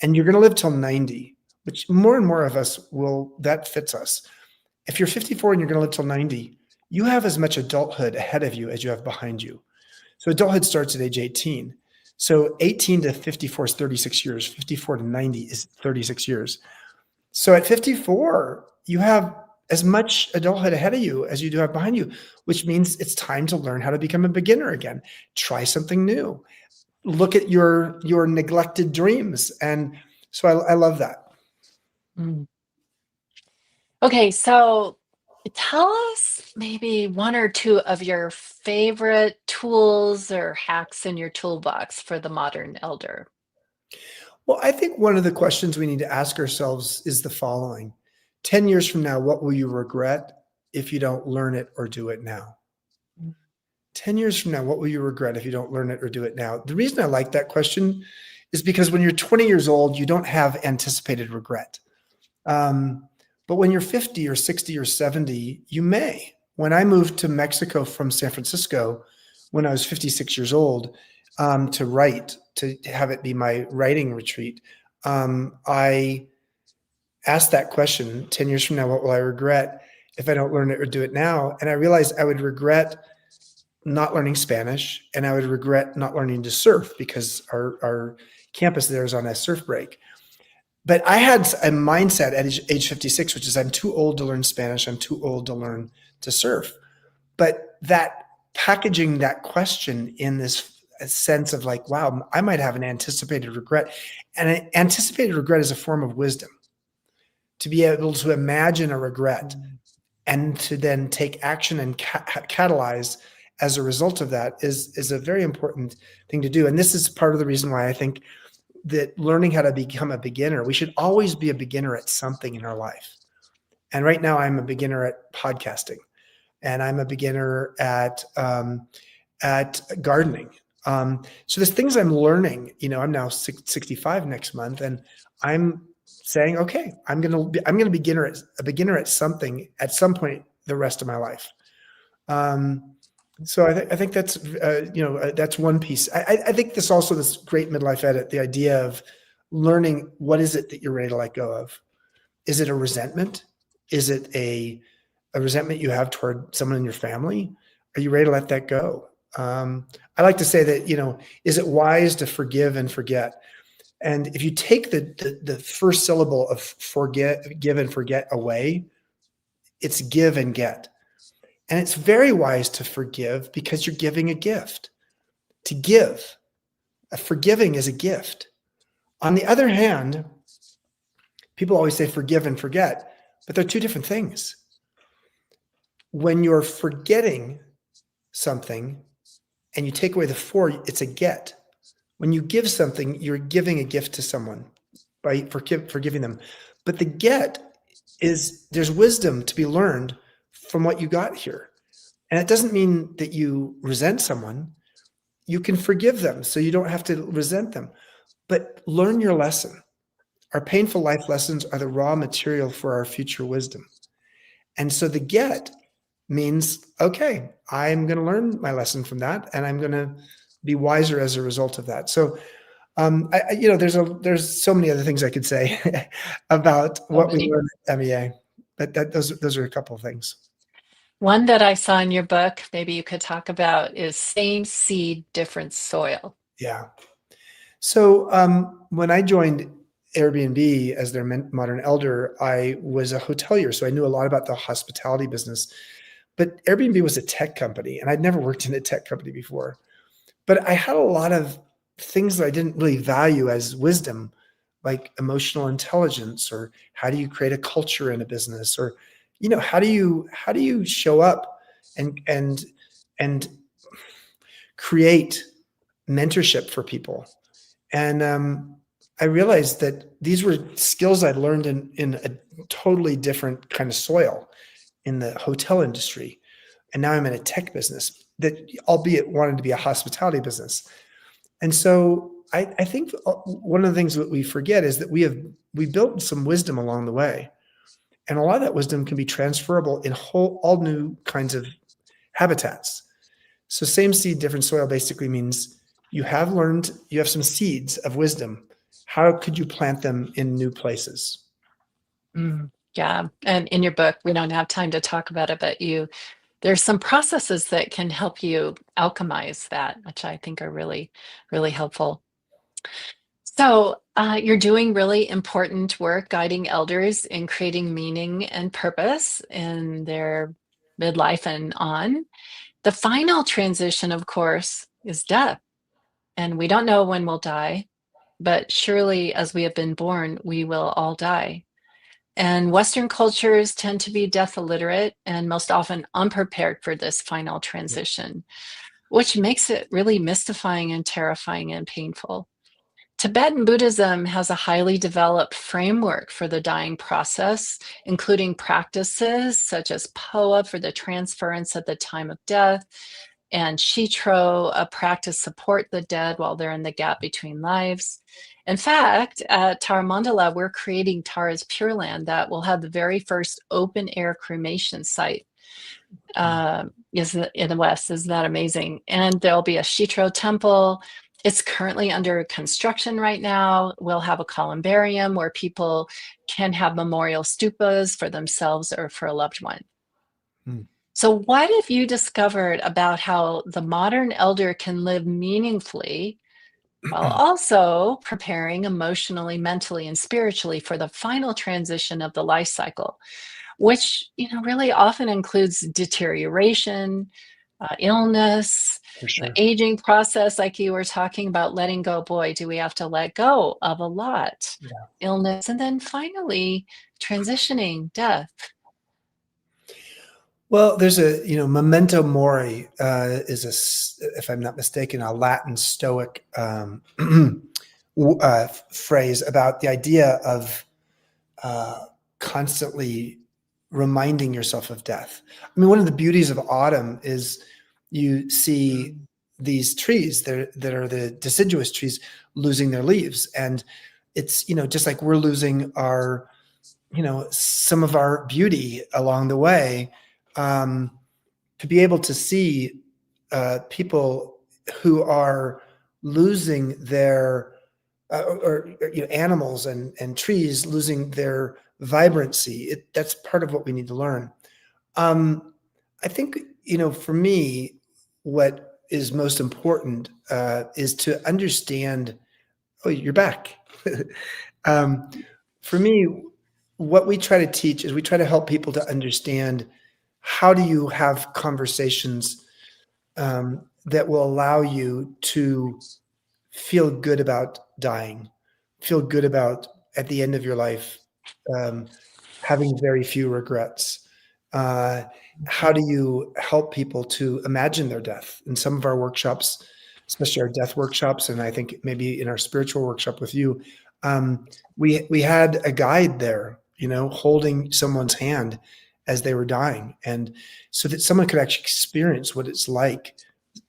and you're going to live till 90, which more and more of us that fits us. If you're 54 and you're going to live till 90, you have as much adulthood ahead of you as you have behind you. So adulthood starts at age 18. So 18 to 54 is 36 years. 54 to 90 is 36 years. So at 54, you have as much adulthood ahead of you as you do have behind you, which means it's time to learn how to become a beginner again. Try something new. Look at your neglected dreams. And so I love that. Mm. Okay, so tell us maybe 1 or 2 of your favorite tools or hacks in your toolbox for the modern elder. Well, I think one of the questions we need to ask ourselves is the following. 10 years from now, what will you regret if you don't learn it or do it now? 10 years from now, what will you regret if you don't learn it or do it now? The reason I like that question is because when you're 20 years old, you don't have anticipated regret. But when you're 50 or 60 or 70, you may. When I moved to Mexico from San Francisco, when I was 56 years old, to write, to have it be my writing retreat, I asked that question, 10 years from now, what will I regret if I don't learn it or do it now? And I realized I would regret not learning Spanish, and I would regret not learning to surf because our campus there is on a surf break. But I had a mindset at age 56, which is I'm too old to learn Spanish. I'm too old to learn to surf. But that packaging that question in this sense of like, wow, I might have an anticipated regret. And an anticipated regret is a form of wisdom. To be able to imagine a regret and to then take action and catalyze as a result of that is a very important thing to do. And this is part of the reason why I think that learning how to become a beginner, we should always be a beginner at something in our life. And right now I'm a beginner at podcasting, and I'm a beginner at gardening. So there's things I'm learning. I'm now 65 next month, and I'm saying, okay, I'm gonna be a beginner at something at some point the rest of my life. So I think that's that's one piece. I think this great midlife edit, the idea of learning what is it that you're ready to let go of. Is it a resentment? Is it a resentment you have toward someone in your family? Are you ready to let that go? I like to say that, is it wise to forgive and forget? And if you take the first syllable of give and forget away, it's give and get. And it's very wise to forgive because you're giving a gift. To give, forgiving is a gift. On the other hand, people always say forgive and forget, but they're two different things. When you're forgetting something and you take away the for, it's a get. When you give something, you're giving a gift to someone by forgiving them. But the get is there's wisdom to be learned from what you got here. And it doesn't mean that you resent someone. You can forgive them so you don't have to resent them. But learn your lesson. Our painful life lessons are the raw material for our future wisdom. And so the get means, okay, I'm going to learn my lesson from that, and I'm going to be wiser as a result of that. So, there's so many other things I could say about what we learn at MEA, but those are a couple of things. One that I saw in your book, maybe you could talk about, is same seed, different soil. Yeah. So when I joined Airbnb as their modern elder, I was a hotelier, so I knew a lot about the hospitality business. But Airbnb was a tech company, and I'd never worked in a tech company before. But I had a lot of things that I didn't really value as wisdom, like emotional intelligence, or how do you create a culture in a business, or how do you show up and create mentorship for people. And I realized that these were skills I'd learned in a totally different kind of soil in the hotel industry. And now I'm in a tech business that, albeit wanted to be a hospitality business. And so I think one of the things that we forget is that we built some wisdom along the way. And a lot of that wisdom can be transferable in all new kinds of habitats. So same seed, different soil basically means you have some seeds of wisdom. How could you plant them in new places? Yeah. And in your book, we don't have time to talk about it, but there's some processes that can help you alchemize that, which I think are really, really helpful. So you're doing really important work guiding elders in creating meaning and purpose in their midlife and on. The final transition, of course, is death. And we don't know when we'll die, but surely as we have been born, we will all die. And Western cultures tend to be death illiterate and most often unprepared for this final transition, which makes it really mystifying and terrifying and painful. Tibetan Buddhism has a highly developed framework for the dying process, including practices such as POA for the transference at the time of death, and Shitro, a practice support the dead while they're in the gap between lives. In fact, at Tara Mandala, we're creating Tara's Pure Land that will have the very first open air cremation site is in the West. Isn't that amazing? And there'll be a Shitro temple. It's currently under construction right now. We'll have a columbarium where people can have memorial stupas for themselves or for a loved one. So what have you discovered about how the modern elder can live meaningfully while also preparing emotionally, mentally, and spiritually for the final transition of the life cycle, which really often includes deterioration, illness, For sure. the aging process, like you were talking about, letting go. Boy, do we have to let go of a lot. Yeah. Illness, and then finally transitioning, death. Well, there's memento mori if I'm not mistaken, a Latin Stoic phrase about the idea of constantly reminding yourself of death. I mean, one of the beauties of autumn is you see these trees that are the deciduous trees losing their leaves, and it's just like we're losing our some of our beauty along the way. To be able to see people who are losing their animals and trees losing their vibrancy, that's part of what we need to learn. I think for me, what is most important is to understand. Oh, you're back. For me, what we try to teach is we try to help people to understand how do you have conversations that will allow you to feel good about dying, feel good about at the end of your life, having very few regrets. How do you help people to imagine their death? In some of our workshops, especially our death workshops, and I think maybe in our spiritual workshop with you, we had a guide there, holding someone's hand as they were dying, and so that someone could actually experience what it's like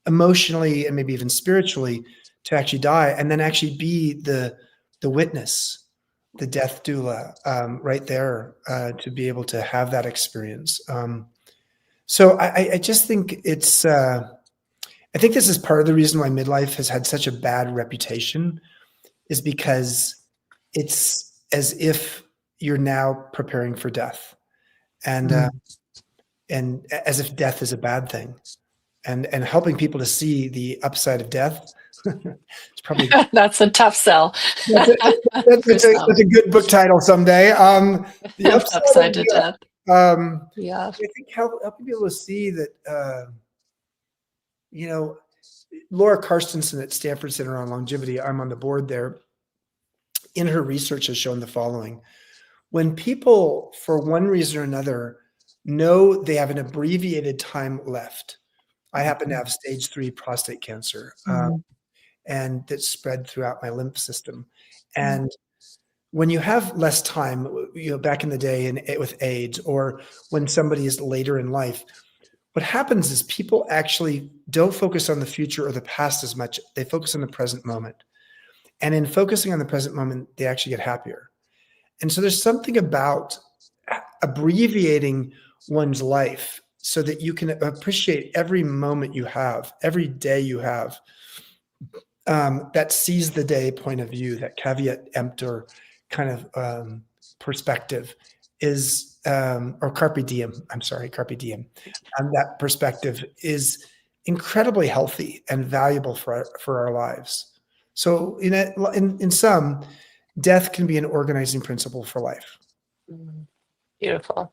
emotionally and maybe even spiritually to actually die, and then actually be the witness, the death doula, right there, to be able to have that experience. So I just think it's, I think this is part of the reason why midlife has had such a bad reputation, is because it's as if you're now preparing for death, and as if death is a bad thing, and helping people to see the upside of death. It's probably That's a tough sell. that's a good book title someday. The Upside of to death. death. Yeah. I think helping people to see that, Laura Karstensen at Stanford Center on Longevity, I'm on the board there, in her research has shown the following. When people, for one reason or another, know they have an abbreviated time left. I happen to have stage 3 prostate cancer, and that spread throughout my lymph system. And when you have less time, back in the day with AIDS, or when somebody is later in life, what happens is people actually don't focus on the future or the past as much. They focus on the present moment. And in focusing on the present moment, they actually get happier. And so there's something about abbreviating one's life so that you can appreciate every moment you have, every day you have, that seize the day point of view, that caveat emptor kind of perspective is, or carpe diem, carpe diem. And that perspective is incredibly healthy and valuable for our lives. So in sum, death can be an organizing principle for life. Beautiful.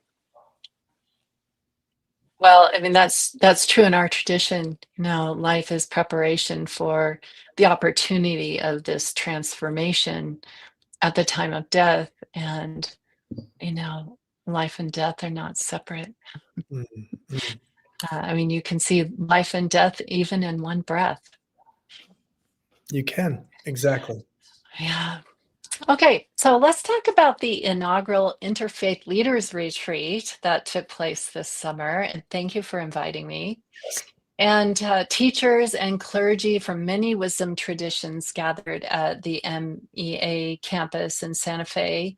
Well, I mean, that's true in our tradition. Life is preparation for the opportunity of this transformation at the time of death. And, life and death are not separate. I mean, you can see life and death even in one breath. You can, exactly. Yeah. Okay, so let's talk about the inaugural Interfaith Leaders Retreat that took place this summer. And thank you for inviting me. Yes. And teachers and clergy from many wisdom traditions gathered at the MEA campus in Santa Fe.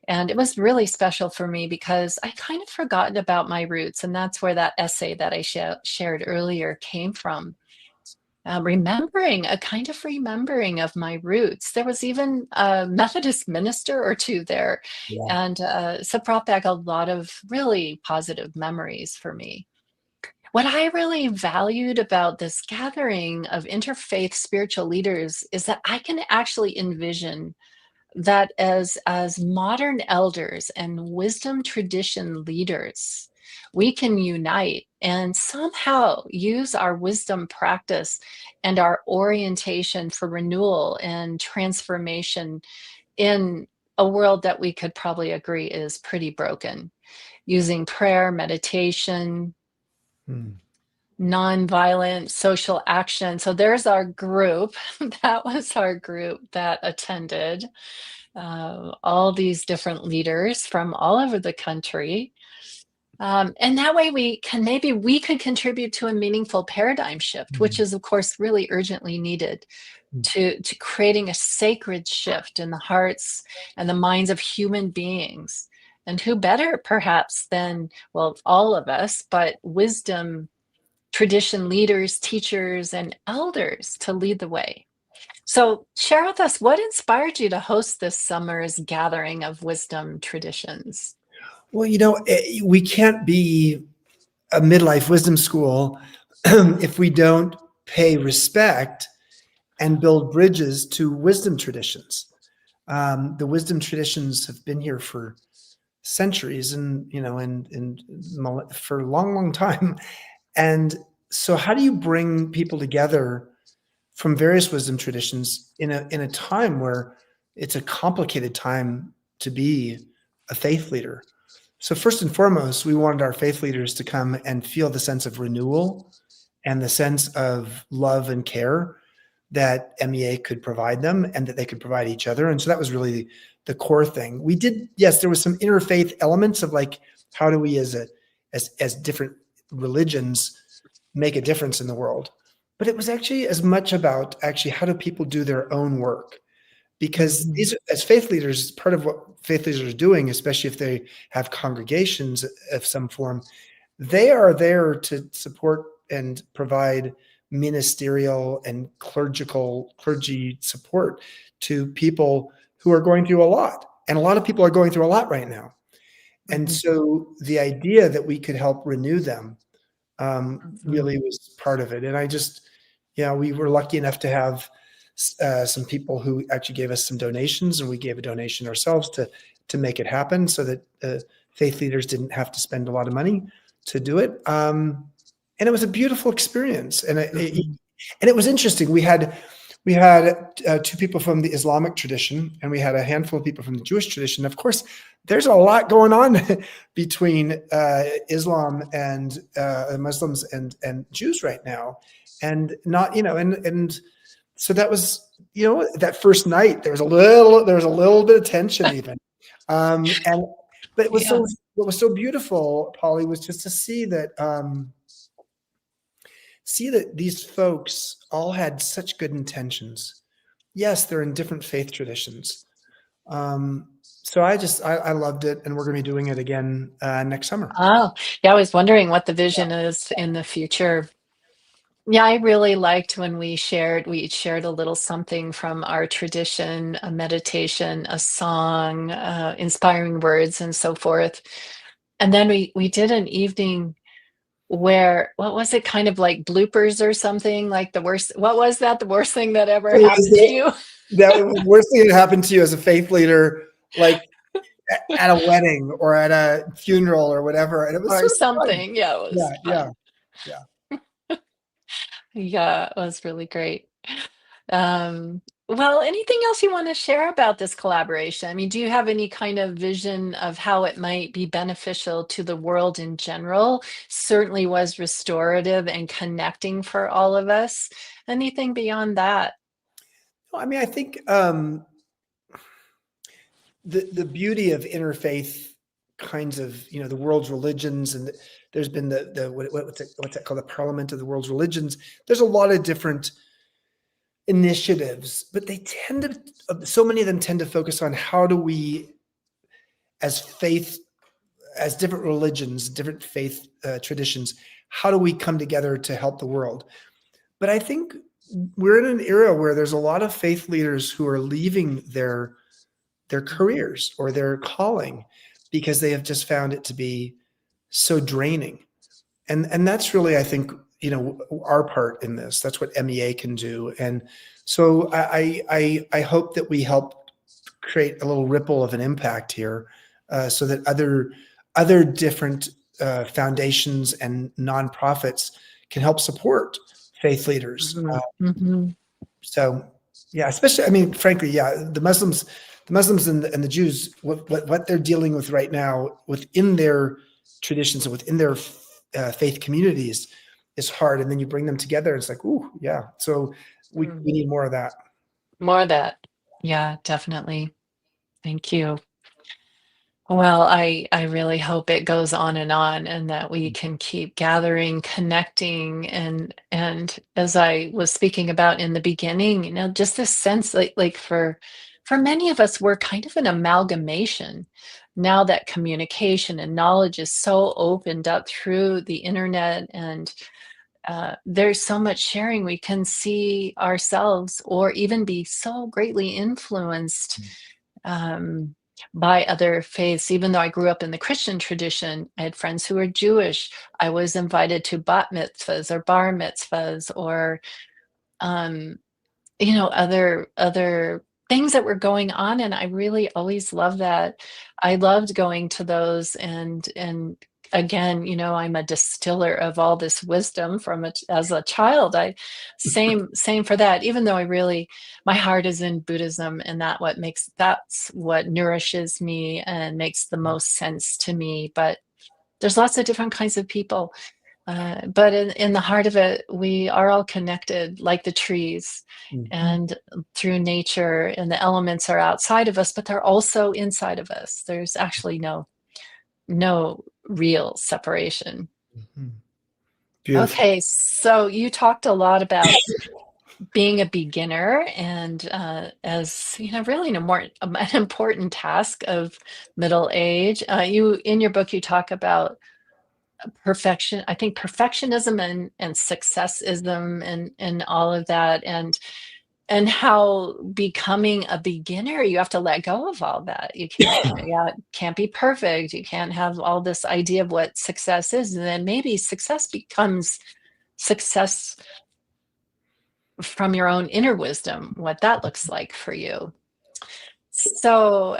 And it was really special for me because I kind of forgotten about my roots. And that's where that essay that I shared earlier came from. Remembering of my roots. There was even a Methodist minister or two there. Yeah. And so it brought back a lot of really positive memories for me. What I really valued about this gathering of interfaith spiritual leaders is that I can actually envision that as modern elders and wisdom tradition leaders, we can unite and somehow use our wisdom practice and our orientation for renewal and transformation in a world that we could probably agree is pretty broken, using prayer, meditation, nonviolent social action. So there's our group. That was our group that attended. All these different leaders from all over the country. And that way we could contribute to a meaningful paradigm shift, which is, of course, really urgently needed to creating a sacred shift in the hearts and the minds of human beings. And who better, perhaps, than, well, all of us, but wisdom tradition leaders, teachers, and elders to lead the way. So share with us, what inspired you to host this summer's gathering of wisdom traditions? Well, we can't be a midlife wisdom school if we don't pay respect and build bridges to wisdom traditions. The wisdom traditions have been here for centuries and, for a long, long time. And so how do you bring people together from various wisdom traditions in a time where it's a complicated time to be a faith leader? So first and foremost, we wanted our faith leaders to come and feel the sense of renewal and the sense of love and care that MEA could provide them and that they could provide each other. And so that was really the core thing. We did, yes, there was some interfaith elements of like, how do we as different religions make a difference in the world? But it was actually as much about actually how do people do their own work? Because these, as faith leaders, part of what faith leaders are doing, especially if they have congregations of some form, they are there to support and provide ministerial and clergy support to people who are going through a lot. And a lot of people are going through a lot right now. And so the idea that we could help renew them really was part of it. And I just, we were lucky enough to have some people who actually gave us some donations, and we gave a donation ourselves to make it happen so that faith leaders didn't have to spend a lot of money to do it. And it was a beautiful experience. And it was interesting. We had 2 people from the Islamic tradition, and we had a handful of people from the Jewish tradition. Of course, there's a lot going on between Islam and Muslims and Jews right now. And not, and so that was, that first night, there was a little bit of tension even. But it was what was so beautiful, Polly, was just to see that these folks all had such good intentions. Yes, they're in different faith traditions. So I loved it, and we're going to be doing it again next summer. Oh, yeah, I was wondering what the vision is in the future. Yeah, I really liked when we each shared a little something from our tradition, a meditation, a song, inspiring words, and so forth. And then we did an evening where, what was it, kind of like bloopers or something, like the worst, what was that? The worst thing that ever happened to you? That was the worst thing that happened to you as a faith leader, like at a wedding or at a funeral or whatever. And it was Or sort of something. fun. Yeah, it was fun. Yeah. Yeah, it was really great. Well, anything else you want to share about this collaboration? I mean, do you have any kind of vision of how it might be beneficial to the world in general? Certainly was restorative and connecting for all of us. Anything beyond that? I mean, I think the beauty of interfaith kinds of, the world's religions, and there's been what's that called, the Parliament of the World's Religions. There's a lot of different initiatives, but so many of them tend to focus on how do we, as different religions, different faith traditions, how do we come together to help the world? But I think we're in an era where there's a lot of faith leaders who are leaving their careers or their calling because they have just found it to be so draining. And that's really, I think, our part in this. That's what MEA can do. And so I hope that we help create a little ripple of an impact here, so that other different foundations and nonprofits can help support faith leaders. So yeah, especially, I mean, frankly, the Muslims and the Jews, what they're dealing with right now within their traditions and within their faith communities is hard. And then you bring them together, it's like, ooh, yeah. So we need more of that. More of that. Yeah, definitely. Thank you. Well, I really hope it goes on and that we can keep gathering, connecting, and as I was speaking about in the beginning, just this sense like for many of us, we're kind of an amalgamation now that communication and knowledge is so opened up through the internet, and there's so much sharing. We can see ourselves or even be so greatly influenced by other faiths. Even though I grew up in the Christian tradition, I had friends who were Jewish. I was invited to bat mitzvahs or bar mitzvahs or, other things that were going on. And I really always loved that. I loved going to those, and again, you know, I'm a distiller of all this wisdom from it as a child. Same for that, even though my heart is in Buddhism, and that's what nourishes me and makes the most sense to me. But there's lots of different kinds of people. But in the heart of it, we are all connected like the trees, and through nature, and the elements are outside of us, but they're also inside of us. There's actually no real separation. Beautiful. Okay, so you talked a lot about being a beginner, and as you know, really an important task of middle age. You, in your book, you talk about perfection. I think perfectionism and successism and all of that, and how becoming a beginner, you have to let go of all that. You can't be perfect. You can't have all this idea of what success is, and then maybe success becomes success from your own inner wisdom, what that looks like for you. So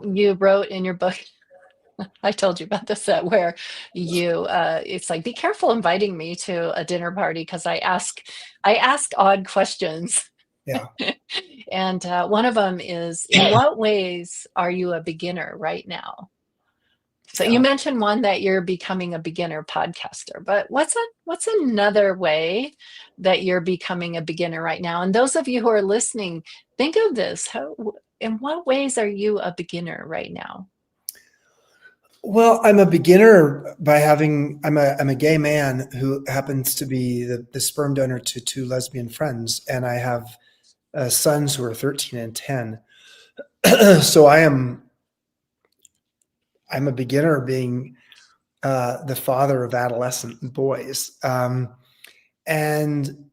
you wrote in your book, I told you about this, that where you it's like, be careful inviting me to a dinner party, because I ask odd questions. Yeah. And one of them is, in what ways are you a beginner right now? So you mentioned one, that you're becoming a beginner podcaster, but what's another way that you're becoming a beginner right now? And those of you who are listening, think of this. In what ways are you a beginner right now? Well, I'm a beginner by I'm a gay man who happens to be the sperm donor to 2 lesbian friends, and I have sons who are 13 and 10. So I'm a beginner being the father of adolescent boys, and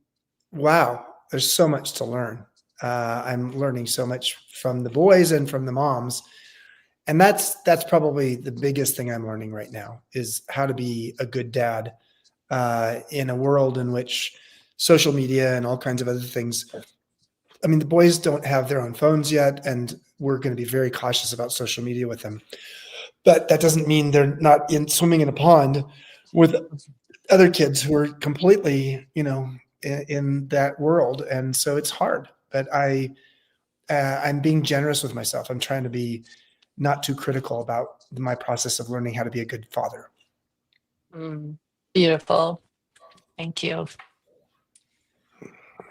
wow, there's so much to learn. I'm learning so much from the boys and from the moms. And that's probably the biggest thing I'm learning right now, is how to be a good dad in a world in which social media and all kinds of other things. I mean, the boys don't have their own phones yet, and we're going to be very cautious about social media with them. But that doesn't mean they're not swimming in a pond with other kids who are completely, in that world. And so it's hard. But I'm being generous with myself. I'm trying to be not too critical about my process of learning how to be a good father. Beautiful. Thank you.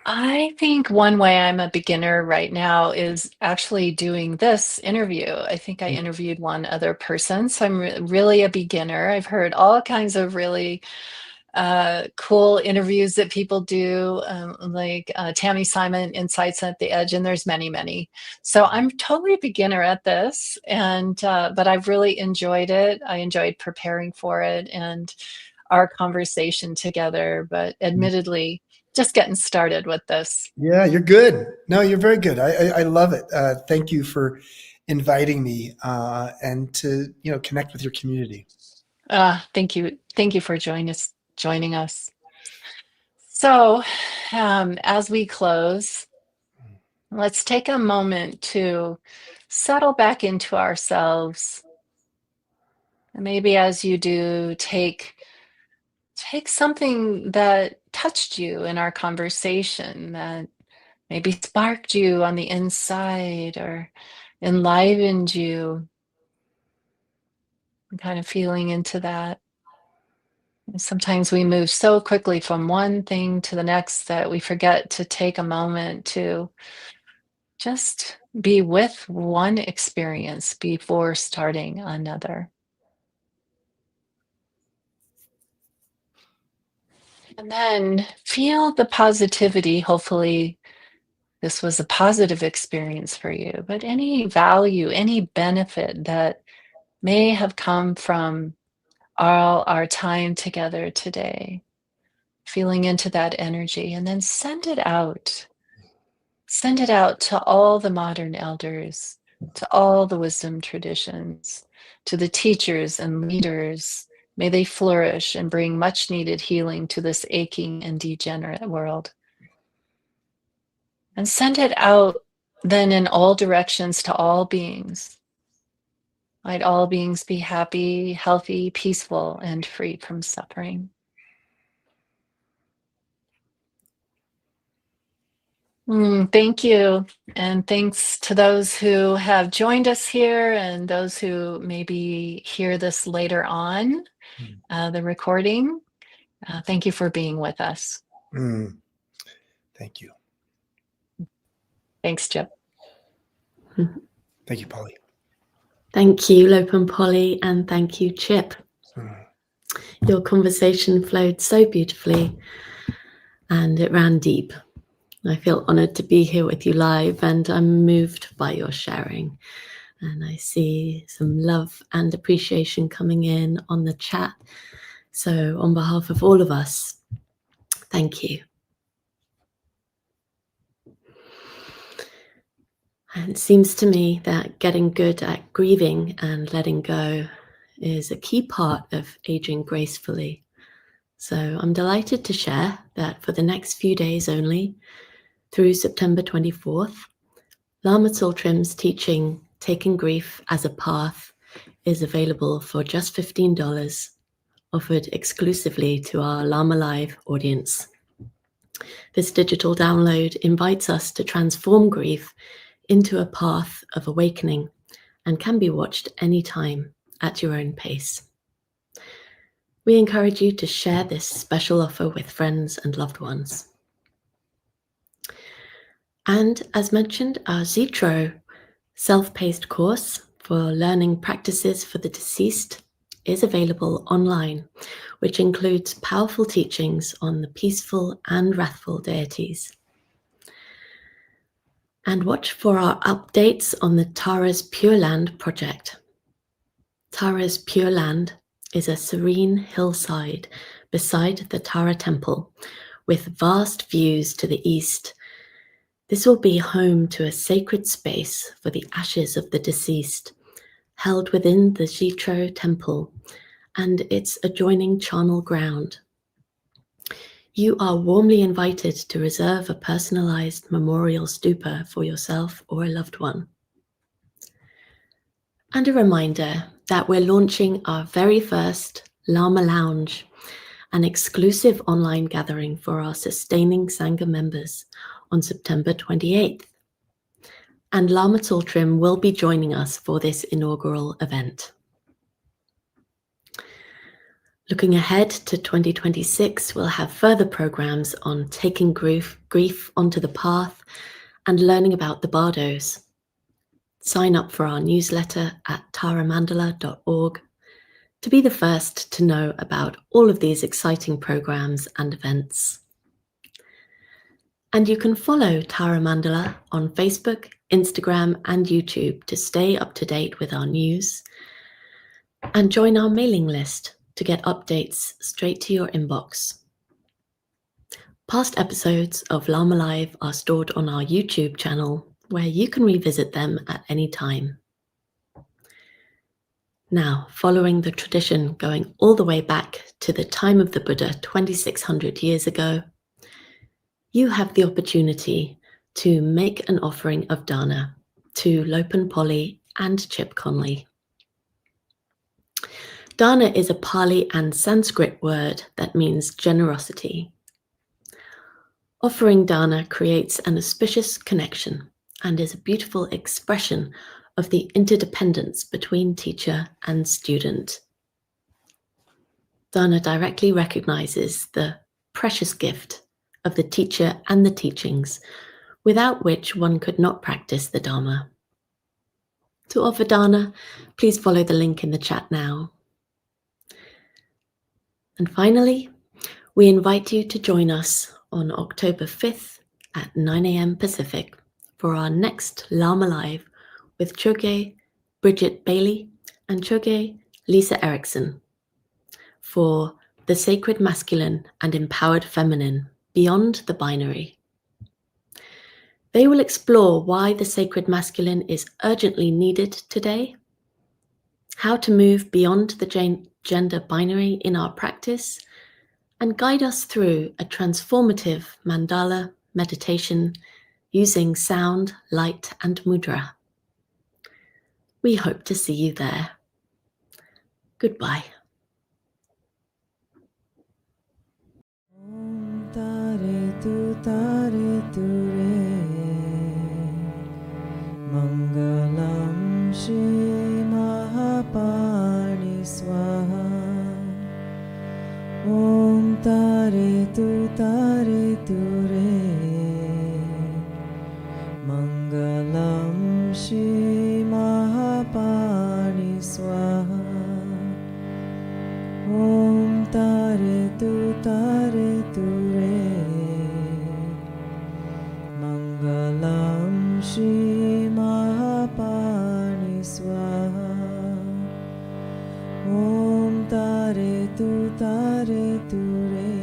I think one way I'm a beginner right now is actually doing this interview. I think I interviewed one other person, so I'm really a beginner. I've heard all kinds of really cool interviews that people do, like Tammy Simon, Insights at the Edge, and there's many, many. So I'm totally a beginner at this, and but I've really enjoyed it. I enjoyed preparing for it and our conversation together, but admittedly, just getting started with this. Yeah, you're good. No, you're very good. I love it. Thank you for inviting me and to connect with your community. Thank you for joining us. So, as we close, let's take a moment to settle back into ourselves. And maybe as you do, take something that touched you in our conversation, that maybe sparked you on the inside or enlivened you, and kind of feeling into that. And sometimes we move so quickly from one thing to the next that we forget to take a moment to just be with one experience before starting another. And then feel the positivity. Hopefully, this was a positive experience for you, but any value, any benefit that may have come from all our time together today, feeling into that energy, and then send it out. Send it out to all the modern elders, to all the wisdom traditions, to the teachers and leaders. May they flourish and bring much needed healing to this aching and degenerate world. And send it out then in all directions to all beings. Might all beings be happy, healthy, peaceful, and free from suffering. Thank you. And thanks to those who have joined us here and those who maybe hear this later on, the recording. Thank you for being with us. Thank you. Thanks, Chip. Thank you, Polly. Thank you, Lopon Polly, and thank you, Chip. Your conversation flowed so beautifully and it ran deep. I feel honored to be here with you live, and I'm moved by your sharing. And I see some love and appreciation coming in on the chat. So on behalf of all of us, thank you. And it seems to me that getting good at grieving and letting go is a key part of aging gracefully. So I'm delighted to share that for the next few days only, through September 24th, Lama Tsultrim's teaching, Taking Grief as a Path, is available for just $15, offered exclusively to our Lama Live audience. This digital download invites us to transform grief into a path of awakening and can be watched anytime at your own pace. We encourage you to share this special offer with friends and loved ones. And as mentioned, our Zitro self-paced course for learning practices for the deceased is available online, which includes powerful teachings on the peaceful and wrathful deities. And watch for our updates on the Tara's Pure Land project. Tara's Pure Land is a serene hillside beside the Tara Temple with vast views to the east. This will be home to a sacred space for the ashes of the deceased, held within the Zitro Temple and its adjoining charnel ground. You are warmly invited to reserve a personalized memorial stupa for yourself or a loved one. And a reminder that we're launching our very first Lama Lounge, an exclusive online gathering for our sustaining Sangha members on September 28th. And Lama Tsultrim will be joining us for this inaugural event. Looking ahead to 2026, we'll have further programs on taking grief onto the path and learning about the bardos. Sign up for our newsletter at taramandala.org to be the first to know about all of these exciting programs and events. And you can follow Tara Mandala on Facebook, Instagram, and YouTube to stay up to date with our news, and join our mailing list to get updates straight to your inbox. Past episodes of Lama Live are stored on our YouTube channel, where you can revisit them at any time. Now, following the tradition going all the way back to the time of the Buddha 2600 years ago, you have the opportunity to make an offering of dana to Lopon Polly and Chip Conley. Dana is a Pali and Sanskrit word that means generosity. Offering dana creates an auspicious connection and is a beautiful expression of the interdependence between teacher and student. Dana directly recognizes the precious gift of the teacher and the teachings, without which one could not practice the Dharma. To offer dana, please follow the link in the chat now. And finally, we invite you to join us on October 5th at 9 a.m. Pacific for our next Lama Live with Choge Bridget Bailey and Choge Lisa Erickson for The Sacred Masculine and Empowered Feminine Beyond the Binary. They will explore why the sacred masculine is urgently needed today, how to move beyond the gender binary in our practice, and guide us through a transformative mandala meditation using sound, light, and mudra. We hope to see you there. Goodbye. Om tare tu re, Mangalam Shri Mahapani Swaha. Om tare tu re, Mangalam Shri Mahapani Swaha. Om tare tu re, Mangalam Shri Mahapani Swaha. Om tare tu re.